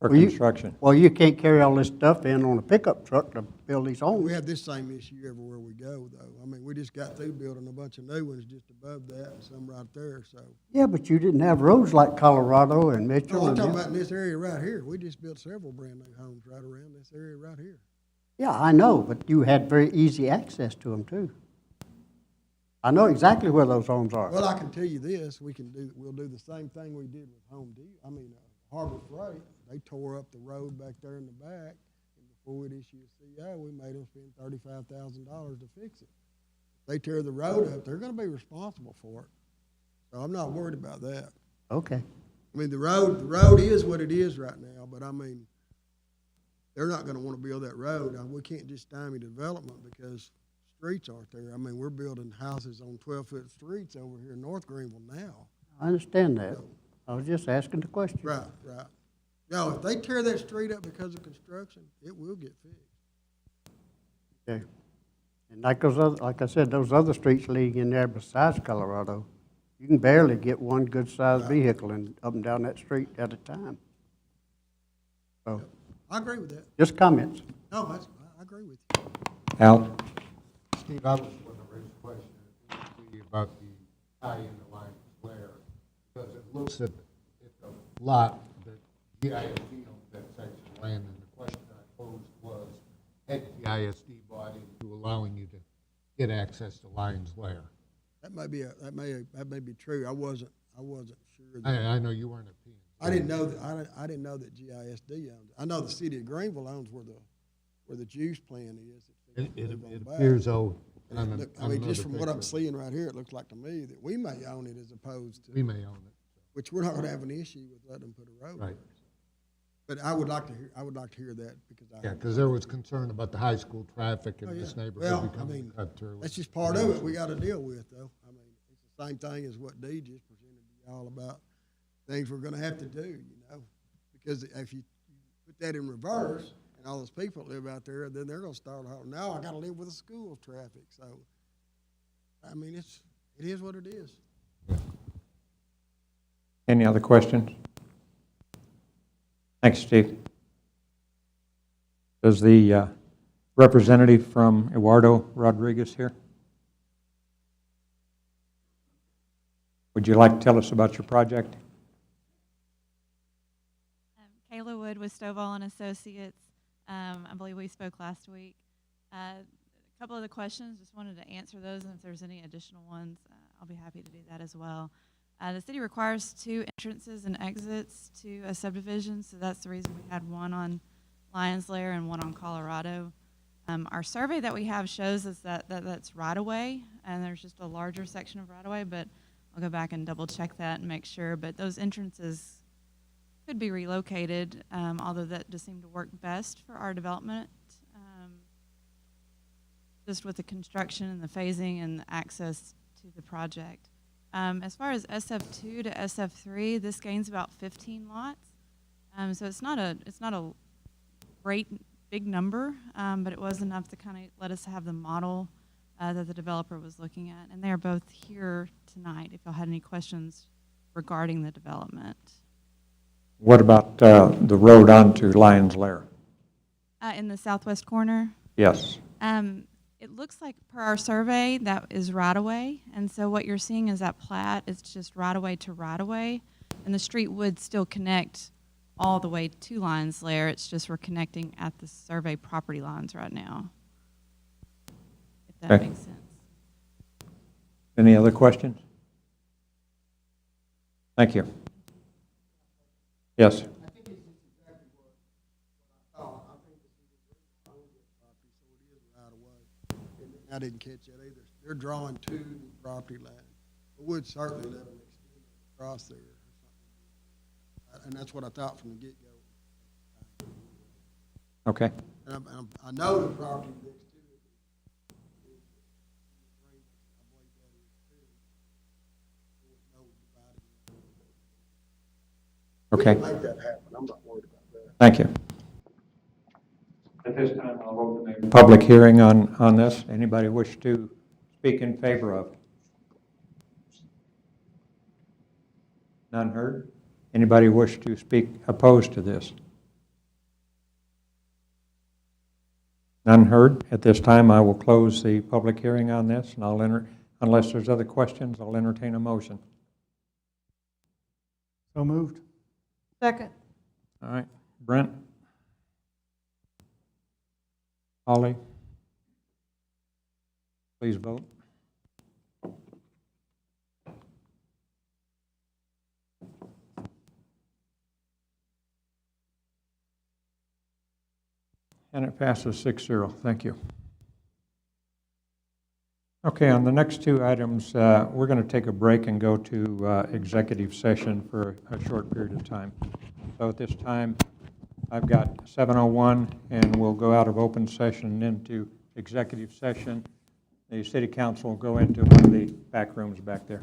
Speaker 1: For
Speaker 5: Well,
Speaker 1: construction.
Speaker 5: Well, you can't carry all this stuff in on a pickup truck to build these homes.
Speaker 6: We have this same issue everywhere we go, though. I mean, we just got through building a bunch of new ones just above that and some right there, so.
Speaker 5: Yeah, but you didn't have roads like Colorado and
Speaker 6: No,
Speaker 5: Mitchell.
Speaker 6: I'm
Speaker 5: and
Speaker 6: talking
Speaker 5: them.
Speaker 6: about in this area right here. We just built several brand-new homes right around this area right here.
Speaker 5: Yeah, I know, but you had very easy access to them too. I know exactly where those homes are.
Speaker 6: Well, I can tell you this, we'll do the same thing we did with Harbor Freight. They tore up the road back there in the back, and before we'd issue a CO, we made them spend $35,000 to fix it. If they tear the road up, they're gonna be responsible for it. So I'm not worried about that.
Speaker 5: Okay.
Speaker 6: I mean, the road is what it is right now, but I mean, they're not gonna wanna build that road. We can't just stymie development because streets aren't there. I mean, we're building houses on 12-foot streets over here in North Greenville now.
Speaker 5: I understand that. I was just asking the question.
Speaker 6: Right. No, if they tear that street up because of construction, it will get fixed.
Speaker 5: Okay. And like I said, those other streets leading in there besides Colorado, you can barely get one good-sized vehicle up and down that street at a time. So,
Speaker 6: I agree with that.
Speaker 5: just comments.
Speaker 6: No, I agree with you.
Speaker 1: Al?
Speaker 10: Steve, I was going to raise a question to you about the tie-in to Lions Lair, because it looks at the lot that GISD owns that section of land, and the question I posed was, had GISD bought into allowing you to get access to Lions Lair?
Speaker 6: That may be true. I wasn't sure.
Speaker 10: I know you weren't a P.
Speaker 6: I didn't know that GISD owned it. I know the city of Greenville owns where the juice plant is.
Speaker 10: It appears though.
Speaker 6: I mean, just from what I'm seeing right here, it looks like to me that we may own it as opposed to.
Speaker 10: We may own it.
Speaker 6: Which we're not going to have an issue with letting them put a road.
Speaker 10: Right.
Speaker 6: there. But I would like to hear that because
Speaker 10: Yeah, because there was concern about the high school traffic in
Speaker 6: Oh, yeah.
Speaker 10: this
Speaker 6: Well,
Speaker 10: neighborhood
Speaker 6: I
Speaker 10: becoming
Speaker 6: mean,
Speaker 10: cut through.
Speaker 6: that's just part of it we got to deal with, though. I mean, it's the same thing as what Dee just presented to y'all about things we're going to have to do, because if you put that in reverse and all those people that live out there, then they're going to start hollering, now I got to live with the school traffic. So, I mean, it is what it is.
Speaker 1: Any other questions? Thanks, Steve. Does the representative from Eduardo Rodriguez here? Would you like to tell us about your project?
Speaker 11: Kayla Wood with Stovall and Associates. I believe we spoke last week. A couple of the questions, just wanted to answer those, and if there's any additional ones, I'll be happy to do that as well. The city requires 2 entrances and exits to a subdivision, so that's the reason we had one on Lions Lair and one on Colorado. Our survey that we have shows us that's right-of-way, and there's just a larger section of right-of-way, but I'll go back and double-check that and make sure. But those entrances could be relocated, although that just seemed to work best for our development, just with the construction and the phasing and the access to the project. As far as SF2 to SF3, this gains about 15 lots. So it's not a great big number, but it was enough to kind of let us have the model that the developer was looking at. And they are both here tonight if y'all had any questions regarding the development.
Speaker 1: What about the road onto Lions Lair?
Speaker 11: In the southwest corner,
Speaker 1: Yes.
Speaker 11: it looks like per our survey that is right-of-way. And so what you're seeing is that plat, it's just right-of-way to right-of-way. And the street would still connect all the way to Lions Lair. It's just we're connecting at the survey property lines right now, if that
Speaker 1: Okay.
Speaker 11: makes sense.
Speaker 1: Any other questions? Thank you. Yes.
Speaker 6: I think it's just exactly what I thought. I think this is a property, so it is right away. And I didn't catch that either. They're drawing to the property line. We would certainly let them extend it across there or something. And that's what I thought from the get-go.
Speaker 1: Okay.
Speaker 6: And I know the property next to it is great. I believe that is too. There was no dividing.
Speaker 1: Okay.
Speaker 6: Make that happen. I'm not worried about that.
Speaker 1: Thank you. At this time, I'll open a public hearing on this. Anybody wish to speak in favor of? None heard? Anybody wish to speak opposed to this? None heard? At this time, I will close the public hearing on this, and unless there's other questions, I'll entertain a motion.
Speaker 3: So moved.
Speaker 7: Second.
Speaker 1: All right, Brent? Holly? Please vote. And it passes 6-0. Thank you. Okay, on the next two items, we're going to take a break and go to executive session for a short period of time. So at this time, I've got 7:01, and we'll go out of open session into executive session. The city council will go into one of the back rooms back there.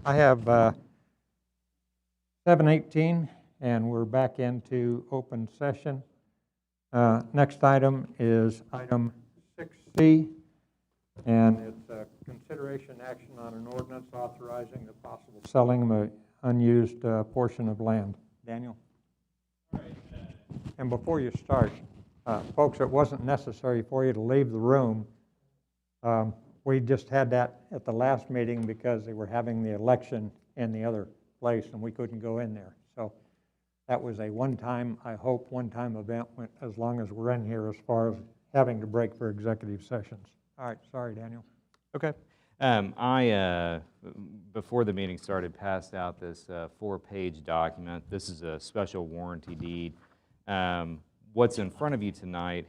Speaker 1: I have 7:18, and we're back into open session. Next item is item 6C, and it's a consideration action on an ordinance authorizing the possible selling of an unused portion of land. Daniel? And before you start, folks, it wasn't necessary for you to leave the room. We just had that at the last meeting because they were having the election in the other place and we couldn't go in there. So that was a one-time, I hope, one-time event as long as we're in here as far as having to break for executive sessions. All right, sorry, Daniel.
Speaker 12: Okay. Before the meeting started, passed out this 4-page document. This is a special warranty deed. What's in front of you tonight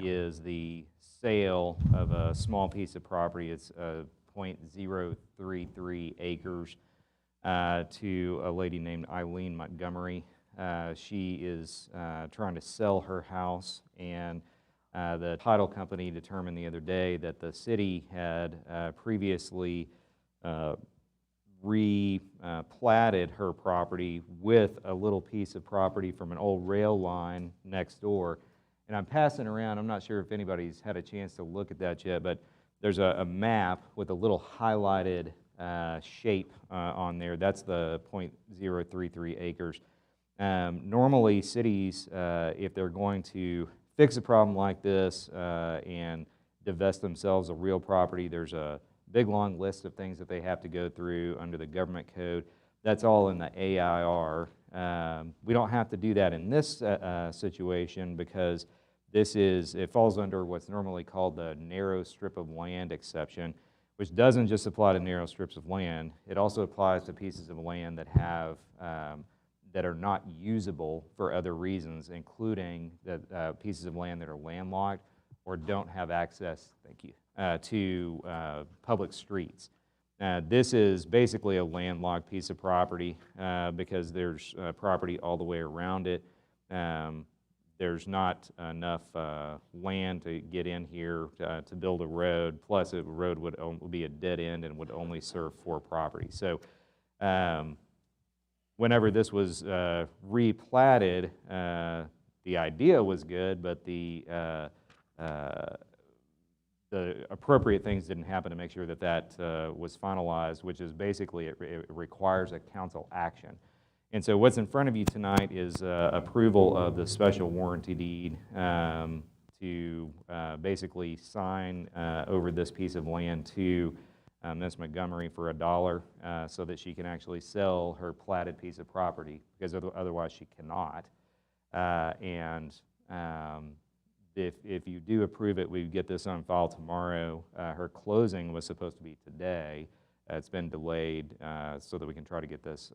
Speaker 12: is the sale of a small piece of property. It's 0.033 acres to a lady named Eileen Montgomery. She is trying to sell her house, and the title company determined the other day that the city had previously replatted her property with a little piece of property from an old rail line next door. And I'm passing around, I'm not sure if anybody's had a chance to look at that yet, but there's a map with a little highlighted shape on there. That's the 0.033 acres. Normally, cities, if they're going to fix a problem like this and divest themselves of real property, there's a big long list of things that they have to go through under the government code. That's all in the AIR. We don't have to do that in this situation because it falls under what's normally called the narrow strip of land exception, which doesn't just apply to narrow strips of land. It also applies to pieces of land that have that are not usable for other reasons, including the pieces of land that are landlocked or don't have access, to public streets. This is basically a landlocked piece of property because there's property all the way around it. There's not enough land to get in here to build a road, plus a road would be a dead end and would only serve 4 properties. So whenever this was replatted, the idea was good, but the appropriate things didn't happen to make sure that that was finalized, which is basically it requires a council action. And so what's in front of you tonight is approval of the special warranty deed to basically sign over this piece of land to Ms. Montgomery for $1 so that she can actually sell her platted piece of property, because otherwise she cannot. If you do approve it, we get this on file tomorrow. Her closing was supposed to be today. It's been delayed so that we can try to get this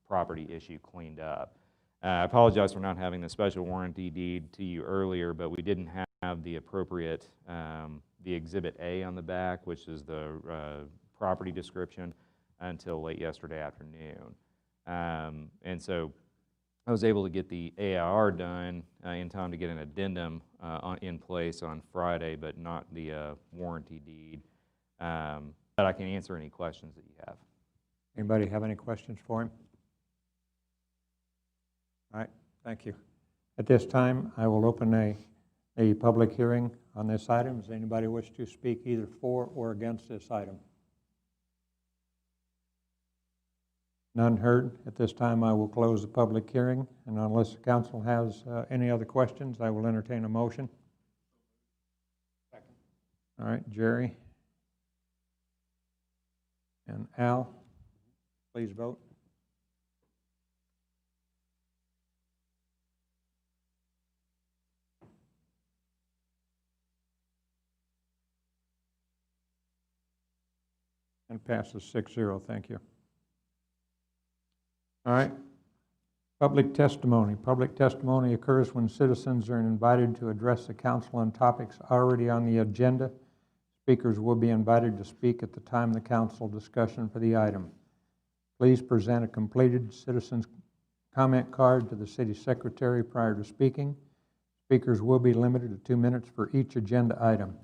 Speaker 12: property issue cleaned up. I apologize for not having the special warranty deed to you earlier, but we didn't have the appropriate, the Exhibit A on the back, which is the property description, until late yesterday afternoon. And so I was able to get the AIR done in time to get an addendum in place on Friday, but not the warranty deed. But I can answer any questions that you have.
Speaker 1: Anybody have any questions for him? All right, thank you. At this time, I will open a public hearing on this item. Does anybody wish to speak either for or against this item? None heard. At this time, I will close the public hearing, and unless the council has any other questions, I will entertain a motion. Second. All right, Jerry and Al, please vote. And passes 6-0. Thank you. All right. Public testimony. Public testimony occurs when citizens are invited to address the council on topics already on the agenda. Speakers will be invited to speak at the time of the council discussion for the item. Please present a completed citizen's comment card to the city secretary prior to speaking. Speakers will be limited to 2 minutes for each agenda item.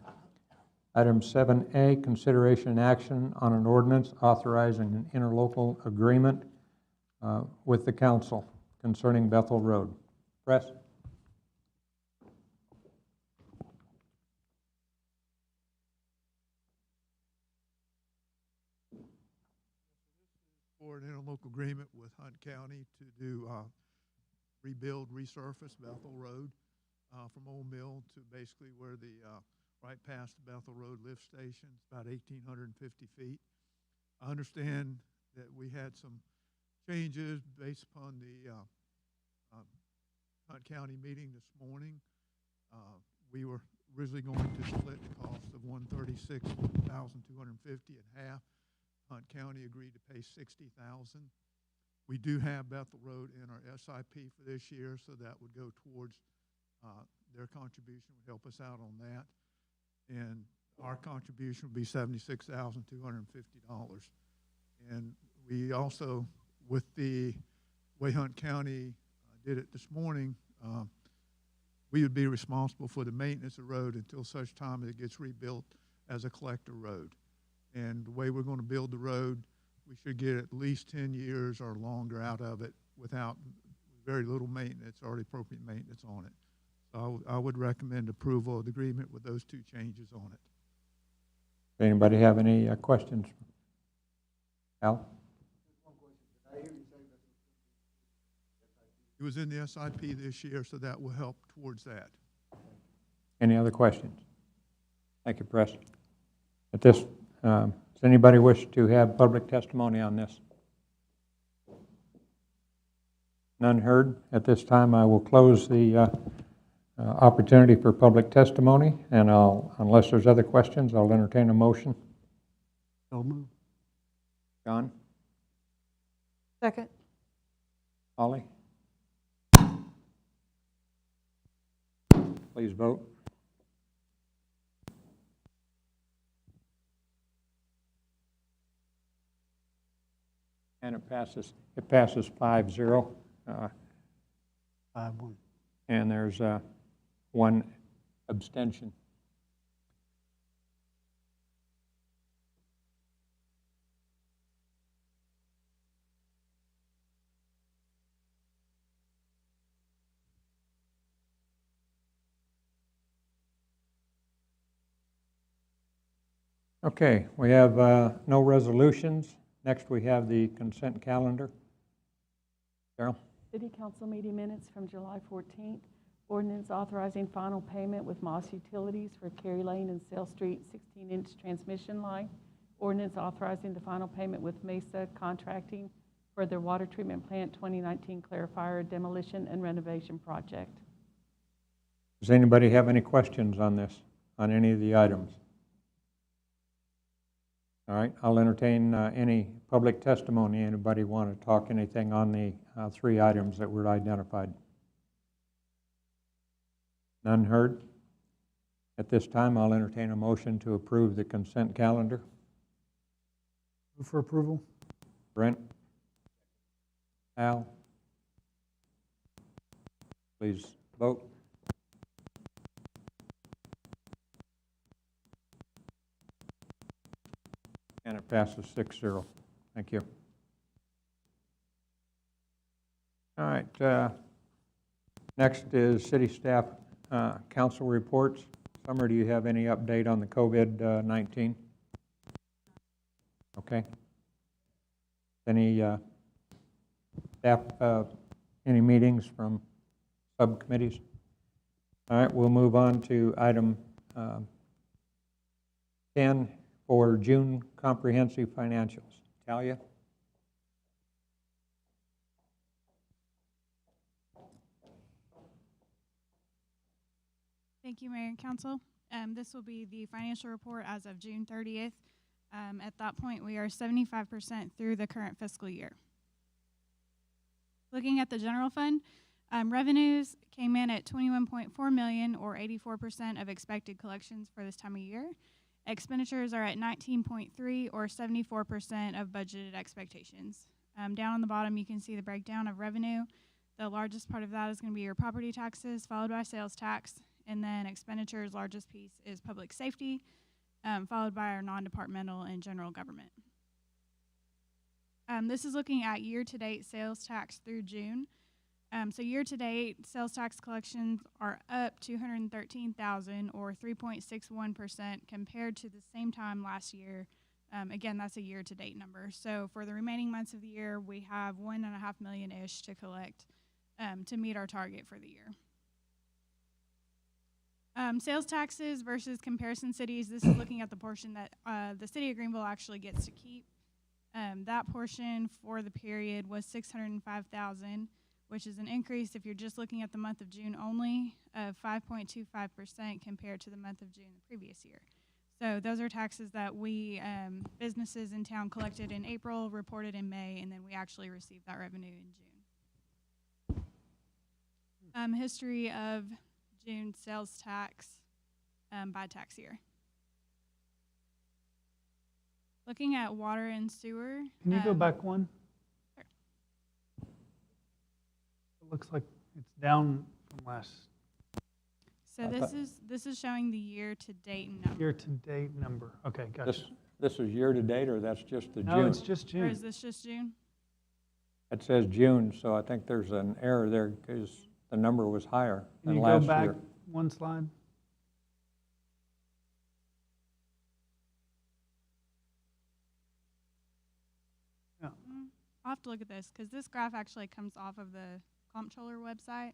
Speaker 1: Item 7A, consideration and action on an ordinance authorizing an interlocal agreement with the council concerning Bethel Road. Press?
Speaker 4: For an interlocal agreement with Hunt County to do, rebuild, resurface Bethel Road, from Old Mill to basically where the, right past the Bethel Road lift station, it's about 1,850 feet. I understand that we had some changes based upon the, Hunt County meeting this morning. We were originally going to split the cost of $136,250 in half. Hunt County agreed to pay $60,000. We do have Bethel Road in our SIP for this year, so that would go towards their contribution, would help us out on that. And our contribution would be $76,250. And we also, with the way Hunt County did it this morning, we would be responsible for the maintenance of the road until such time as it gets rebuilt as a collector road. And the way we're going to build the road, we should get at least 10 years or longer out of it without very little maintenance, already appropriate maintenance on it. So I would recommend approval of the agreement with those two changes on it.
Speaker 1: Anybody have any questions? Al?
Speaker 4: It was in the SIP this year, so that will help towards that.
Speaker 1: Any other questions? Thank you, Press. At this, does anybody wish to have public testimony on this? None heard. At this time, I will close the opportunity for public testimony, and unless there's other questions, I'll entertain a motion.
Speaker 5: So moved.
Speaker 1: John?
Speaker 7: Second.
Speaker 1: Holly? Please vote. And it passes 5-0.
Speaker 5: 5-1.
Speaker 1: And there's one abstention. Okay, we have no resolutions. Next, we have the consent calendar. Carol?
Speaker 7: City Council meeting minutes from July 14th. Ordinance authorizing final payment with Moss Utilities for Cary Lane and Sale Street 16-inch transmission line. Ordinance authorizing the final payment with Mesa Contracting for their water treatment plant 2019 clarifier demolition and renovation project.
Speaker 1: Does anybody have any questions on this, on any of the items? All right, I'll entertain any public testimony. Anybody want to talk anything on the three items that were identified? None heard? At this time, I'll entertain a motion to approve the consent calendar.
Speaker 3: Move for approval.
Speaker 1: Brent? Al? Please vote. And it passes 6-0. Thank you. All right. Next is city staff council reports. Summer, do you have any update on the COVID-19? Okay. Any staff, any meetings from subcommittees? All right, we'll move on to item 10 for June comprehensive financials. Talia?
Speaker 11: Thank you, Mayor and Council. This will be the financial report as of June 30th. At that point, we are 75% through the current fiscal year. Looking at the general fund, revenues came in at $21.4 million, or 84% of expected collections for this time of year. Expenditures are at 19.3, or 74% of budgeted expectations. Down on the bottom, you can see the breakdown of revenue. The largest part of that is going to be your property taxes, followed by sales tax, and then expenditures, largest piece is public safety,
Speaker 13: followed by our non-departmental and general government. This is looking at year-to-date sales tax through June. So year-to-date, sales tax collections are up $213,000 or 3.61% compared to the same time last year. Again, that's a year-to-date number. So for the remaining months of the year, we have $1.5 million-ish to collect to meet our target for the year. Sales taxes versus comparison cities. This is looking at the portion that the city of Greenville actually gets to keep. That portion for the period was $605,000, which is an increase if you're just looking at the month of June only of 5.25% compared to the month of June the previous year. So those are taxes that we, businesses in town collected in April, reported in May, and then we actually received that revenue in June. History of June sales tax by tax year. Looking at water and sewer.
Speaker 3: Can you go back one?
Speaker 13: Sure.
Speaker 3: It looks like it's down from last
Speaker 13: So this is showing the year-to-date number.
Speaker 3: year-to-date number. Okay, gotcha.
Speaker 1: This is year-to-date, or that's just the June?
Speaker 3: No, it's just
Speaker 13: Or
Speaker 3: June.
Speaker 13: is this just June?
Speaker 1: It says June, so I think there's an error there because the number was higher
Speaker 3: Can
Speaker 1: than
Speaker 3: you go
Speaker 1: last
Speaker 3: back
Speaker 1: year.
Speaker 3: one slide?
Speaker 13: I'll have to look at this because this graph actually comes off of the comptroller website.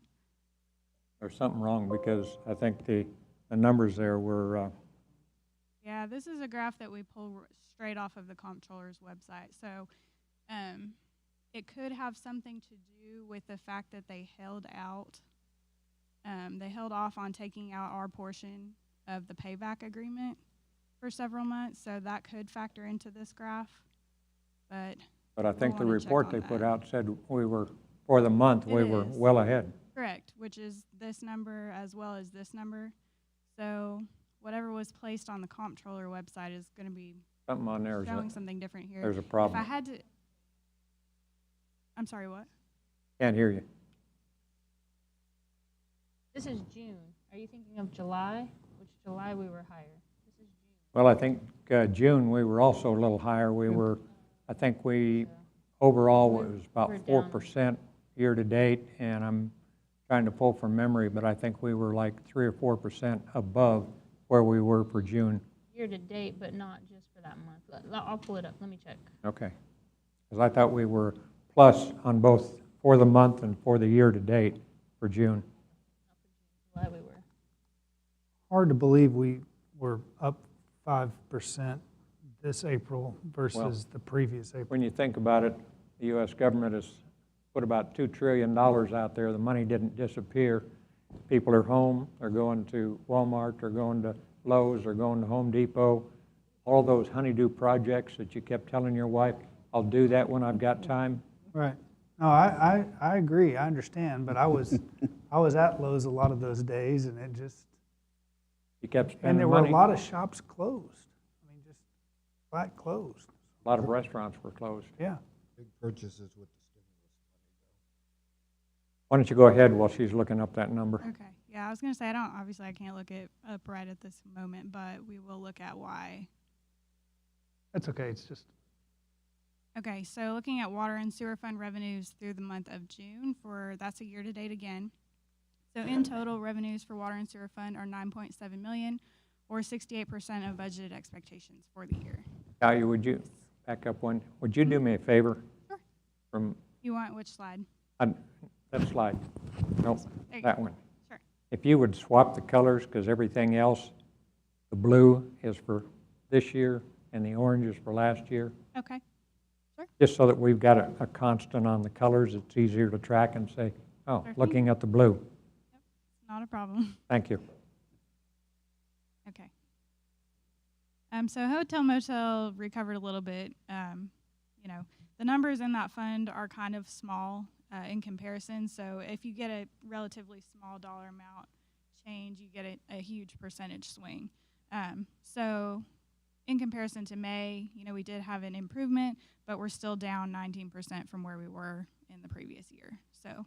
Speaker 1: There's something wrong because I think the numbers there were,
Speaker 13: Yeah, this is a graph that we pull straight off of the comptroller's website. So it could have something to do with the fact that they held out. They held off on taking out our portion of the payback agreement for several months, so that could factor into this graph. But
Speaker 1: I think the
Speaker 13: wanna check
Speaker 1: report
Speaker 13: on
Speaker 1: they
Speaker 13: that.
Speaker 1: put out said we were, for the month, we
Speaker 13: It
Speaker 1: were
Speaker 13: is.
Speaker 1: well ahead.
Speaker 13: correct, which is this number as well as this number. So whatever was placed on the comptroller website is going to be
Speaker 1: Something on there is,
Speaker 13: showing something different here.
Speaker 1: there's a
Speaker 13: If I
Speaker 1: problem.
Speaker 13: had to, I'm sorry, what?
Speaker 1: Can't hear you.
Speaker 2: This is June. Are you thinking of July? Which July we were higher? This is June.
Speaker 1: Well, I think June, we were also a little higher. We were, I think we, overall, it was about
Speaker 2: We're down.
Speaker 1: 4% year-to-date, and I'm trying to pull from memory, but I think we were like 3 or 4% above where we were for June.
Speaker 2: Year to date, but not just for that month. I'll pull it up. Let me check.
Speaker 1: Okay. Because I thought we were plus on both for the month and for the year-to-date for June.
Speaker 2: July we were.
Speaker 3: Hard to believe we were up 5% this April versus the previous April.
Speaker 1: When you think about it, the U.S. government has put about $2 trillion out there. The money didn't disappear. People are home, they're going to Walmart, they're going to Lowe's, they're going to Home Depot. All those honeydew projects that you kept telling your wife, I'll do that when I've got time.
Speaker 3: Right. No, I agree, I understand, but I was at Lowe's a lot of those days, and it just,
Speaker 1: You kept
Speaker 3: and
Speaker 1: spending
Speaker 3: there were a
Speaker 1: money.
Speaker 3: lot of shops closed. I mean, just flat closed.
Speaker 1: A lot of restaurants were closed.
Speaker 3: Yeah.
Speaker 10: Big purchases with the stimulus money,
Speaker 1: Why don't you go ahead while she's looking up that number?
Speaker 13: Okay. Yeah, I was going to say, obviously I can't look it up right at this moment, but we will look at why.
Speaker 3: That's okay, it's just,
Speaker 13: Okay, so looking at water and sewer fund revenues through the month of June that's a year-to-date again. So in total, revenues for water and sewer fund are $9.7 million, or 68% of budgeted expectations for the year.
Speaker 1: Talia, would you, back up one, would you do me a favor?
Speaker 13: Sure.
Speaker 1: From,
Speaker 13: You want which slide?
Speaker 1: that slide, nope,
Speaker 13: There you
Speaker 1: that
Speaker 13: go.
Speaker 1: one.
Speaker 13: Sure.
Speaker 1: If you would swap the colors, because everything else, the blue is for this year and the orange is for last year,
Speaker 13: Okay.
Speaker 1: just so that we've got a constant on the colors, it's easier to track and say, oh,
Speaker 13: Sure thing.
Speaker 1: looking at the blue.
Speaker 13: Not a problem.
Speaker 1: Thank you.
Speaker 13: Okay. So hotel motel recovered a little bit. You know, the numbers in that fund are kind of small in comparison. So if you get a relatively small dollar amount change, you get a huge percentage swing. So in comparison to May, you know, we did have an improvement, but we're still down 19% from where we were in the previous year. So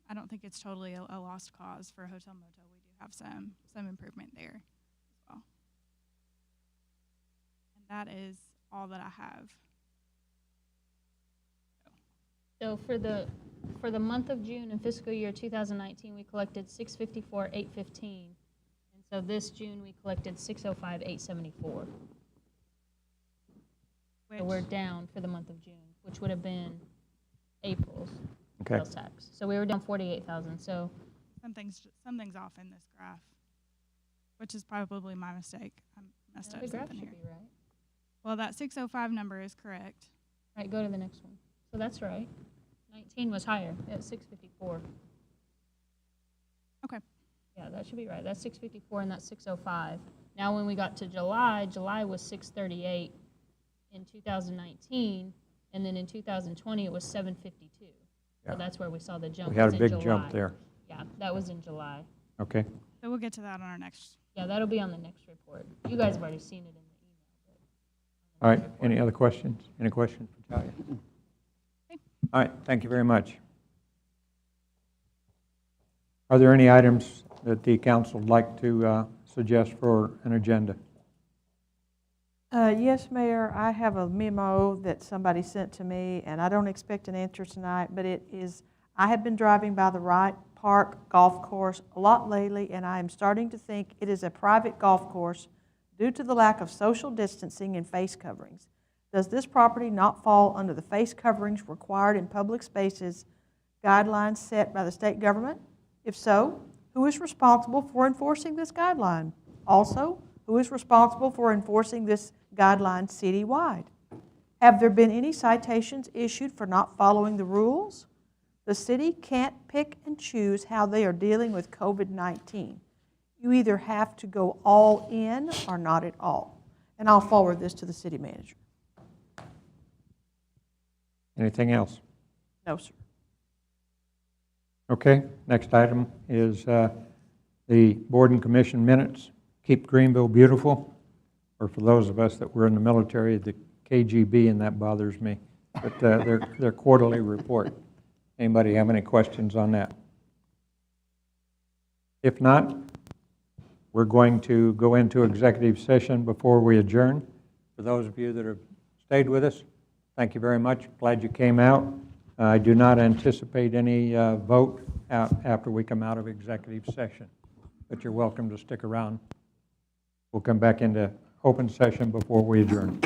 Speaker 13: I don't think it's totally a lost cause for hotel motel. We do have some improvement there as well. That is all that I have.
Speaker 2: So for the month of June in fiscal year 2019, we collected 654,815. And so this June, we collected 605,874. So we're down for the month of June, which would have been April's
Speaker 1: Okay.
Speaker 2: sales tax. So we were down 48,000. So
Speaker 13: Something's off in this graph, which is probably my mistake. I messed up
Speaker 2: the graph
Speaker 13: something
Speaker 2: should
Speaker 13: here.
Speaker 2: be right.
Speaker 13: Well, that 605 number is correct.
Speaker 2: All right, go to the next one. So that's right. 19 was higher at 654.
Speaker 13: Okay.
Speaker 2: Yeah, that should be right. That's 654 and that's 605. Now, when we got to July, July was 638 in 2019, and then in 2020 it was 752.
Speaker 1: Yeah.
Speaker 2: So that's where we saw the jump.
Speaker 1: We had
Speaker 2: was
Speaker 1: a
Speaker 2: in
Speaker 1: big
Speaker 2: July.
Speaker 1: jump there.
Speaker 2: Yeah, that was in July.
Speaker 1: Okay.
Speaker 13: So we'll get to that on our next.
Speaker 2: Yeah, that'll be on the next report. You guys have already seen it in the email.
Speaker 1: All right, any other questions? Any questions for Talia? All right, thank you very much. Are there any items that the council would like to suggest for an agenda?
Speaker 14: Yes, Mayor, I have a memo that somebody sent to me, and I don't expect an answer tonight, but it is, I have been driving by the Wright Park Golf Course a lot lately, and I am starting to think it is a private golf course due to the lack of social distancing and face coverings. Does this property not fall under the face coverings required in public spaces guidelines set by the state government? If so, who is responsible for enforcing this guideline? Also, who is responsible for enforcing this guideline citywide? Have there been any citations issued for not following the rules? The city can't pick and choose how they are dealing with COVID-19. You either have to go all in or not at all. And I'll forward this to the city manager.
Speaker 1: Anything else?
Speaker 14: No, sir.
Speaker 1: Okay, next item is the board and commission minutes. Keep Greenville Beautiful, or for those of us that were in the military, the KGB, and that bothers me, but their quarterly report. Anybody have any questions on that? If not, we're going to go into executive session before we adjourn. For those of you that have stayed with us, thank you very much. Glad you came out. I do not anticipate any vote after we come out of executive session, but you're welcome to stick around. We'll come back into open session before we adjourn.